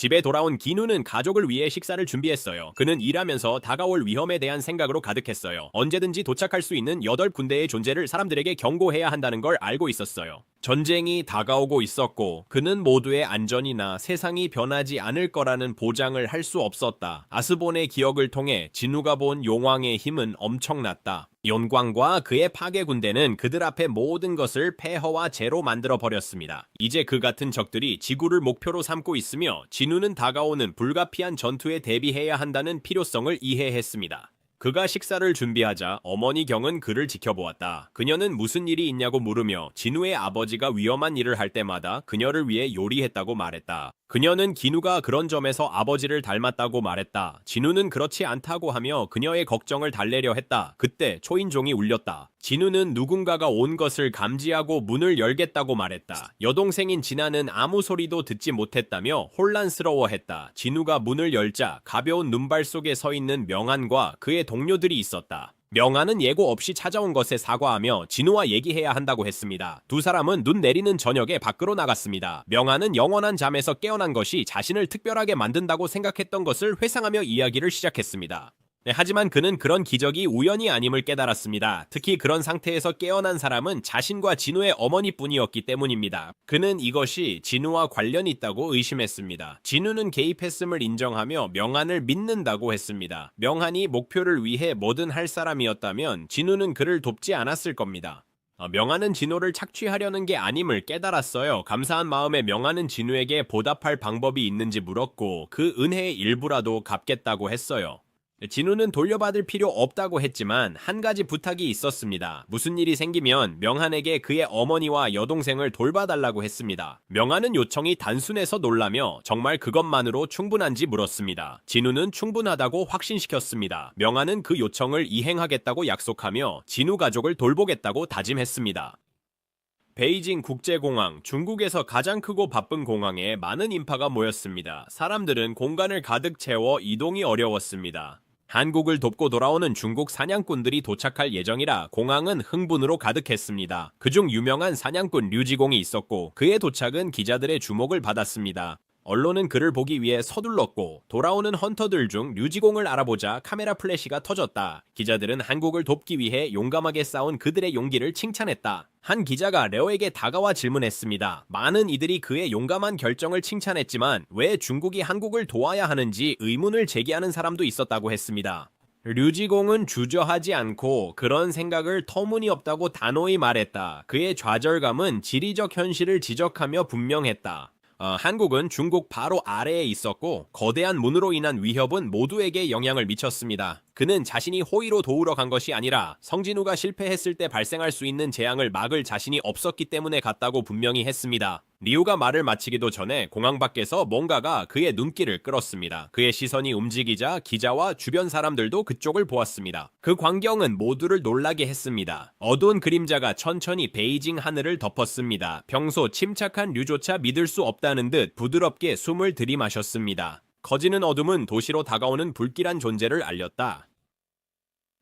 집에 돌아온 기누는 가족을 위해 식사를 준비했어요. 그는 일하면서 다가올 위험에 대한 생각으로 가득했어요. 언제든지 도착할 수 있는 8군데의 존재를 사람들에게 경고해야 한다는 걸 알고 있었어요. 전쟁이 다가오고 있었고 그는 모두의 안전이나 세상이 변하지 않을 거라는 보장을 할 수 없었다. 아스본의 기억을 통해 진우가 본 용왕의 힘은 엄청났다. 연광과 그의 파괴 군대는 그들 앞에 모든 것을 폐허와 재로 만들어 버렸습니다. 이제 그 같은 적들이 지구를 목표로 삼고 있으며 진우는 다가오는 불가피한 전투에 대비해야 한다는 필요성을 이해했습니다. 그가 식사를 준비하자 어머니 경은 그를 지켜보았다. 그녀는 무슨 일이 있냐고 물으며 진우의 아버지가 위험한 일을 할 때마다 그녀를 위해 요리했다고 말했다. 그녀는 기누가 그런 점에서 아버지를 닮았다고 말했다. 진우는 그렇지 않다고 하며 그녀의 걱정을 달래려 했다. 그때 초인종이 울렸다. 진우는 누군가가 온 것을 감지하고 문을 열겠다고 말했다. 여동생인 진아는 아무 소리도 듣지 못했다며 혼란스러워했다. 진우가 문을 열자 가벼운 눈발 속에 서 있는 명한과 그의 동료들이 있었다. 명한은 예고 없이 찾아온 것에 사과하며 진우와 얘기해야 한다고 했습니다. 두 사람은 눈 내리는 저녁에 밖으로 나갔습니다. 명한은 영원한 잠에서 깨어난 것이 자신을 특별하게 만든다고 생각했던 것을 회상하며 이야기를 시작했습니다. 하지만 그는 그런 기적이 우연이 아님을 깨달았습니다. 특히 그런 상태에서 깨어난 사람은 자신과 진우의 어머니뿐이었기 때문입니다. 그는 이것이 진우와 관련이 있다고 의심했습니다. 진우는 개입했음을 인정하며 명한을 믿는다고 했습니다. 명한이 목표를 위해 뭐든 할 사람이었다면 진우는 그를 돕지 않았을 겁니다. 명한은 진우를 착취하려는 게 아님을 깨달았어요. 감사한 마음에 명한은 진우에게 보답할 방법이 있는지 물었고 그 은혜의 일부라도 갚겠다고 했어요. 진우는 돌려받을 필요 없다고 했지만 한 가지 부탁이 있었습니다. 무슨 일이 생기면 명한에게 그의 어머니와 여동생을 돌봐달라고 했습니다. 명한은 요청이 단순해서 놀라며 정말 그것만으로 충분한지 물었습니다. 진우는 충분하다고 확신시켰습니다. 명한은 그 요청을 이행하겠다고 약속하며 진우 가족을 돌보겠다고 다짐했습니다. 베이징 국제공항, 중국에서 가장 크고 바쁜 공항에 많은 인파가 모였습니다. 사람들은 공간을 가득 채워 이동이 어려웠습니다. 한국을 돕고 돌아오는 중국 사냥꾼들이 도착할 예정이라 공항은 흥분으로 가득했습니다. 그중 유명한 사냥꾼 류지공이 있었고 그의 도착은 기자들의 주목을 받았습니다. 언론은 그를 보기 위해 서둘렀고 돌아오는 헌터들 중 류지공을 알아보자 카메라 플래시가 터졌다. 기자들은 한국을 돕기 위해 용감하게 싸운 그들의 용기를 칭찬했다. 한 기자가 레오에게 다가와 질문했습니다. 많은 이들이 그의 용감한 결정을 칭찬했지만 왜 중국이 한국을 도와야 하는지 의문을 제기하는 사람도 있었다고 했습니다. 류지공은 주저하지 않고 그런 생각을 터무니없다고 단호히 말했다. 그의 좌절감은 지리적 현실을 지적하며 분명했다. 한국은 중국 바로 아래에 있었고 거대한 문으로 인한 위협은 모두에게 영향을 미쳤습니다. 그는 자신이 호의로 도우러 간 것이 아니라 성진우가 실패했을 때 발생할 수 있는 재앙을 막을 자신이 없었기 때문에 갔다고 분명히 했습니다. 리우가 말을 마치기도 전에 공항 밖에서 뭔가가 그의 눈길을 끌었습니다. 그의 시선이 움직이자 기자와 주변 사람들도 그쪽을 보았습니다. 그 광경은 모두를 놀라게 했습니다. 어두운 그림자가 천천히 베이징 하늘을 덮었습니다. 평소 침착한 류조차 믿을 수 없다는 듯 부드럽게 숨을 들이마셨습니다. 거지는 어둠은 도시로 다가오는 불길한 존재를 알렸다.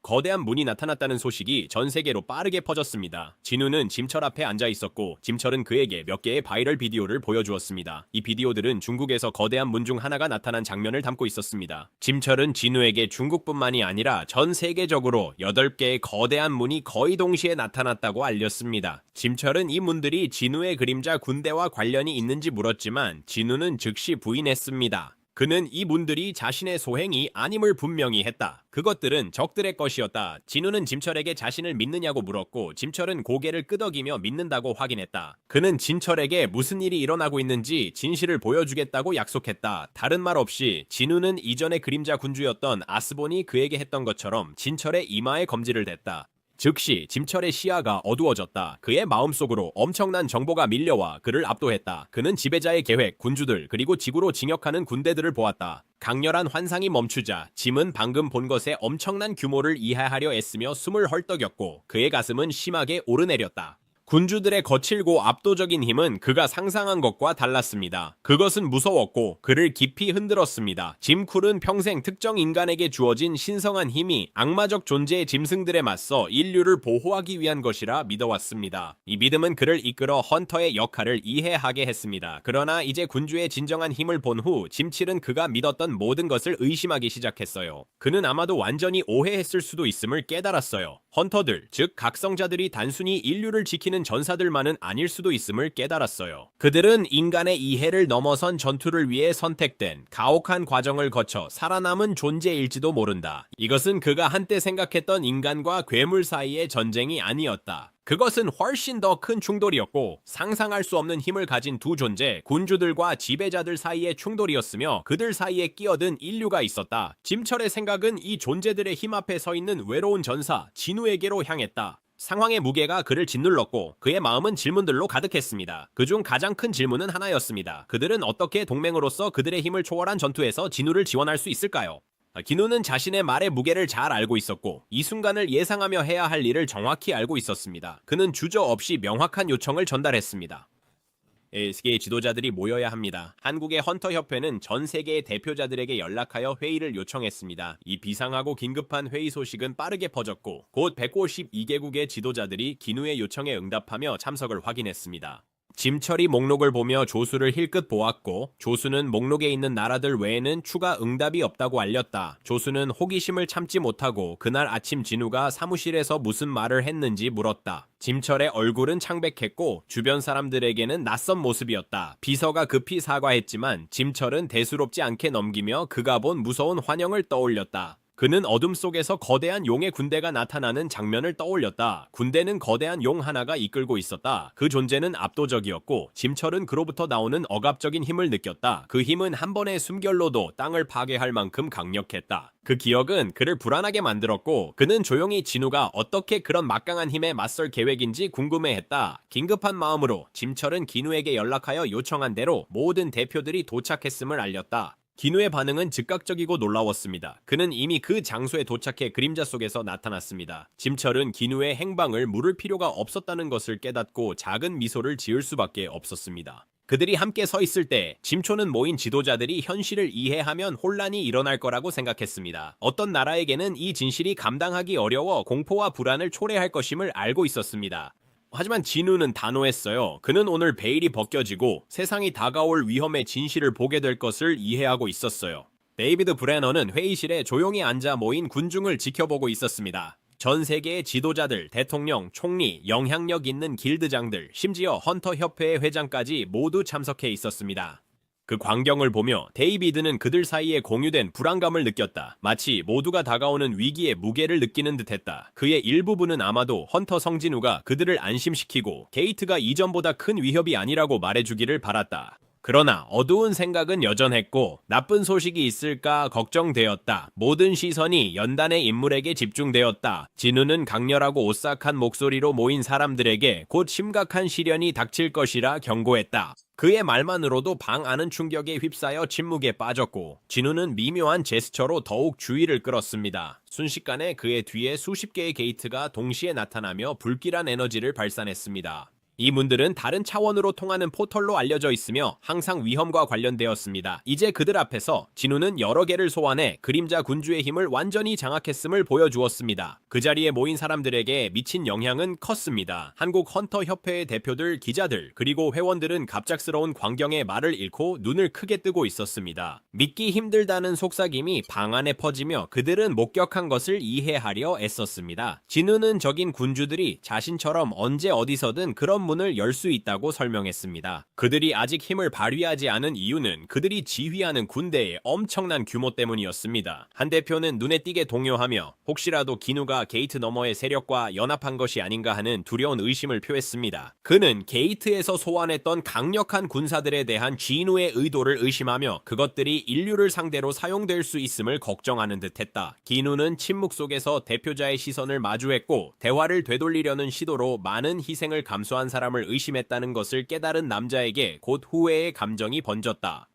거대한 문이 나타났다는 소식이 전 세계로 빠르게 퍼졌습니다. 진우는 짐철 앞에 앉아 있었고 짐철은 그에게 몇 개의 바이럴 비디오를 보여주었습니다. 이 비디오들은 중국에서 거대한 문 중 하나가 나타난 장면을 담고 있었습니다. 짐철은 진우에게 중국뿐만이 아니라 전 세계적으로 8개의 거대한 문이 거의 동시에 나타났다고 알렸습니다. 짐철은 이 문들이 진우의 그림자 군대와 관련이 있는지 물었지만 진우는 즉시 부인했습니다. 그는 이 문들이 자신의 소행이 아님을 분명히 했다. 그것들은 적들의 것이었다. 진우는 짐철에게 자신을 믿느냐고 물었고 짐철은 고개를 끄덕이며 믿는다고 확인했다. 그는 진철에게 무슨 일이 일어나고 있는지 진실을 보여주겠다고 약속했다. 다른 말 없이 진우는 이전의 그림자 군주였던 아스본이 그에게 했던 것처럼 진철의 이마에 검지를 댔다. 즉시 짐철의 시야가 어두워졌다. 그의 마음속으로 엄청난 정보가 밀려와 그를 압도했다. 그는 지배자의 계획, 군주들, 그리고 지구로 진격하는 군대들을 보았다. 강렬한 환상이 멈추자 짐은 방금 본 것의 엄청난 규모를 이해하려 애쓰며 숨을 헐떡였고 그의 가슴은 심하게 오르내렸다. 군주들의 거칠고 압도적인 힘은 그가 상상한 것과 달랐습니다. 그것은 무서웠고 그를 깊이 흔들었습니다. 짐쿨은 평생 특정 인간에게 주어진 신성한 힘이 악마적 존재의 짐승들에 맞서 인류를 보호하기 위한 것이라 믿어왔습니다. 이 믿음은 그를 이끌어 헌터의 역할을 이해하게 했습니다. 그러나 이제 군주의 진정한 힘을 본 후 짐칠은 그가 믿었던 모든 것을 의심하기 시작했어요. 그는 아마도 완전히 오해했을 수도 있음을 깨달았어요. 헌터들, 즉 각성자들이 단순히 인류를 지키는 전사들만은 아닐 수도 있음을 깨달았어요. 그들은 인간의 이해를 넘어선 전투를 위해 선택된 가혹한 과정을 거쳐 살아남은 존재일지도 모른다. 이것은 그가 한때 생각했던 인간과 괴물 사이의 전쟁이 아니었다. 그것은 훨씬 더 큰 충돌이었고 상상할 수 없는 힘을 가진 두 존재, 군주들과 지배자들 사이의 충돌이었으며 그들 사이에 끼어든 인류가 있었다. 짐철의 생각은 이 존재들의 힘 앞에 서 있는 외로운 전사, 진우에게로 향했다. 상황의 무게가 그를 짓눌렀고 그의 마음은 질문들로 가득했습니다. 그중 가장 큰 질문은 하나였습니다. 그들은 어떻게 동맹으로서 그들의 힘을 초월한 전투에서 진우를 지원할 수 있을까요? 진우는 자신의 말의 무게를 잘 알고 있었고 이 순간을 예상하며 해야 할 일을 정확히 알고 있었습니다. 그는 주저없이 명확한 요청을 전달했습니다. 세계의 지도자들이 모여야 합니다. 한국의 헌터협회는 전 세계의 대표자들에게 연락하여 회의를 요청했습니다. 이 비상하고 긴급한 회의 소식은 빠르게 퍼졌고 곧 152개국의 지도자들이 기누의 요청에 응답하며 참석을 확인했습니다. 짐철이 목록을 보며 조수를 힐끗 보았고 조수는 목록에 있는 나라들 외에는 추가 응답이 없다고 알렸다. 조수는 호기심을 참지 못하고 그날 아침 진우가 사무실에서 무슨 말을 했는지 물었다. 짐철의 얼굴은 창백했고 주변 사람들에게는 낯선 모습이었다. 비서가 급히 사과했지만 짐철은 대수롭지 않게 넘기며 그가 본 무서운 환영을 떠올렸다. 그는 어둠 속에서 거대한 용의 군대가 나타나는 장면을 떠올렸다. 군대는 거대한 용 하나가 이끌고 있었다. 그 존재는 압도적이었고 짐철은 그로부터 나오는 억압적인 힘을 느꼈다. 그 힘은 한 번의 숨결로도 땅을 파괴할 만큼 강력했다. 그 기억은 그를 불안하게 만들었고 그는 조용히 진우가 어떻게 그런 막강한 힘에 맞설 계획인지 궁금해했다. 긴급한 마음으로 짐철은 기누에게 연락하여 요청한 대로 모든 대표들이 도착했음을 알렸다. 기누의 반응은 즉각적이고 놀라웠습니다. 그는 이미 그 장소에 도착해 그림자 속에서 나타났습니다. 짐철은 기누의 행방을 물을 필요가 없었다는 것을 깨닫고 작은 미소를 지을 수밖에 없었습니다. 그들이 함께 서 있을 때 짐초는 모인 지도자들이 현실을 이해하면 혼란이 일어날 거라고 생각했습니다. 어떤 나라에게는 이 진실이 감당하기 어려워 공포와 불안을 초래할 것임을 알고 있었습니다. 하지만 진우는 단호했어요. 그는 오늘 베일이 벗겨지고 세상이 다가올 위험의 진실을 보게 될 것을 이해하고 있었어요. 데이비드 브레너는 회의실에 조용히 앉아 모인 군중을 지켜보고 있었습니다. 전 세계의 지도자들, 대통령, 총리, 영향력 있는 길드장들, 심지어 헌터협회의 회장까지 모두 참석해 있었습니다. 그 광경을 보며 데이비드는 그들 사이에 공유된 불안감을 느꼈다. 마치 모두가 다가오는 위기의 무게를 느끼는 듯했다. 그의 일부분은 아마도 헌터 성진우가 그들을 안심시키고 게이트가 이전보다 큰 위협이 아니라고 말해주기를 바랐다. 그러나 어두운 생각은 여전했고 나쁜 소식이 있을까 걱정되었다. 모든 시선이 연단의 인물에게 집중되었다. 진우는 강렬하고 오싹한 목소리로 모인 사람들에게 곧 심각한 시련이 닥칠 것이라 경고했다. 그의 말만으로도 방 안은 충격에 휩싸여 침묵에 빠졌고 진우는 미묘한 제스처로 더욱 주의를 끌었습니다. 순식간에 그의 뒤에 수십 개의 게이트가 동시에 나타나며 불길한 에너지를 발산했습니다. 이 문들은 다른 차원으로 통하는 포털로 알려져 있으며 항상 위험과 관련되었습니다. 이제 그들 앞에서 진우는 여러 개를 소환해 그림자 군주의 힘을 완전히 장악했음을 보여주었습니다. 그 자리에 모인 사람들에게 미친 영향은 컸습니다. 한국 헌터 협회의 대표들, 기자들, 그리고 회원들은 갑작스러운 광경에 말을 잃고 눈을 크게 뜨고 있었습니다. 믿기 힘들다는 속삭임이 방 안에 퍼지며 그들은 목격한 것을 이해하려 애썼습니다. 진우는 적인 군주들이 자신처럼 언제 어디서든 그런 문을 열 수 있다고 설명했습니다. 그들이 아직 힘을 발휘하지 않은 이유는 그들이 지휘하는 군대의 엄청난 규모 때문이었습니다. 한 대표는 눈에 띄게 동요하며 혹시라도 기누가 게이트 너머의 세력과 연합한 것이 아닌가 하는 두려운 의심을 표했습니다. 그는 게이트에서 소환했던 강력한 군사들에 대한 진우의 의도를 의심하며 그것들이 인류를 상대로 사용될 수 있음을 걱정하는 듯했다. 기누는 침묵 속에서 대표자의 시선을 마주했고 대화를 되돌리려는 시도로 많은 희생을 감수한 사람을 의심했다는 것을 깨달은 남자에게 곧 후회의 감정이 번졌다.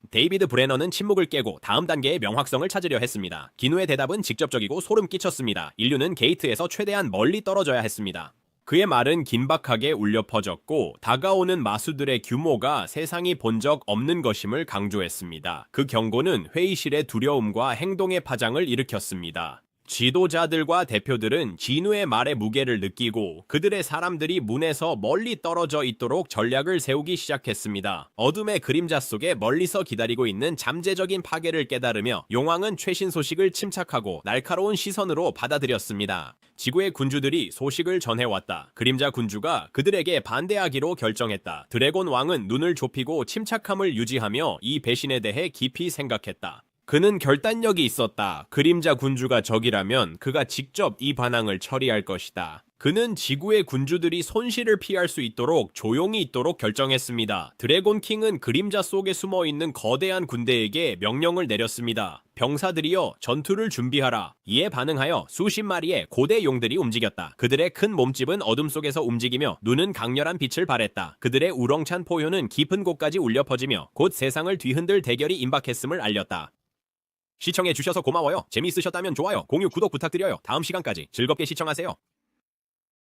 데이비드 브레너는 침묵을 깨고 다음 단계의 명확성을 찾으려 했습니다. 기누의 대답은 직접적이고 소름 끼쳤습니다. 인류는 게이트에서 최대한 멀리 떨어져야 했습니다. 그의 말은 긴박하게 울려 퍼졌고 다가오는 마수들의 규모가 세상이 본 적 없는 것임을 강조했습니다. 그 경고는 회의실의 두려움과 행동의 파장을 일으켰습니다. 지도자들과 대표들은 진우의 말의 무게를 느끼고 그들의 사람들이 문에서 멀리 떨어져 있도록 전략을 세우기 시작했습니다. 어둠의 그림자 속에 멀리서 기다리고 있는 잠재적인 파괴를 깨달으며 용왕은 최신 소식을 침착하고 날카로운 시선으로 받아들였습니다. 지구의 군주들이 소식을 전해왔다. 그림자 군주가 그들에게 반대하기로 결정했다. 드래곤 왕은 눈을 좁히고 침착함을 유지하며 이 배신에 대해 깊이 생각했다. 그는 결단력이 있었다. 그림자 군주가 적이라면 그가 직접 이 반항을 처리할 것이다. 그는 지구의 군주들이 손실을 피할 수 있도록 조용히 있도록 결정했습니다. 드래곤 킹은 그림자 속에 숨어있는 거대한 군대에게 명령을 내렸습니다. 병사들이여 전투를 준비하라. 이에 반응하여 수십 마리의 고대 용들이 움직였다. 그들의 큰 몸집은 어둠 속에서 움직이며 눈은 강렬한 빛을 발했다. 그들의 우렁찬 포효는 깊은 곳까지 울려 퍼지며 곧 세상을 뒤흔들 대결이 임박했음을 알렸다. 시청해주셔서 고마워요. 재미있으셨다면 좋아요, 공유, 구독 부탁드려요. 다음 시간까지 즐겁게 시청하세요.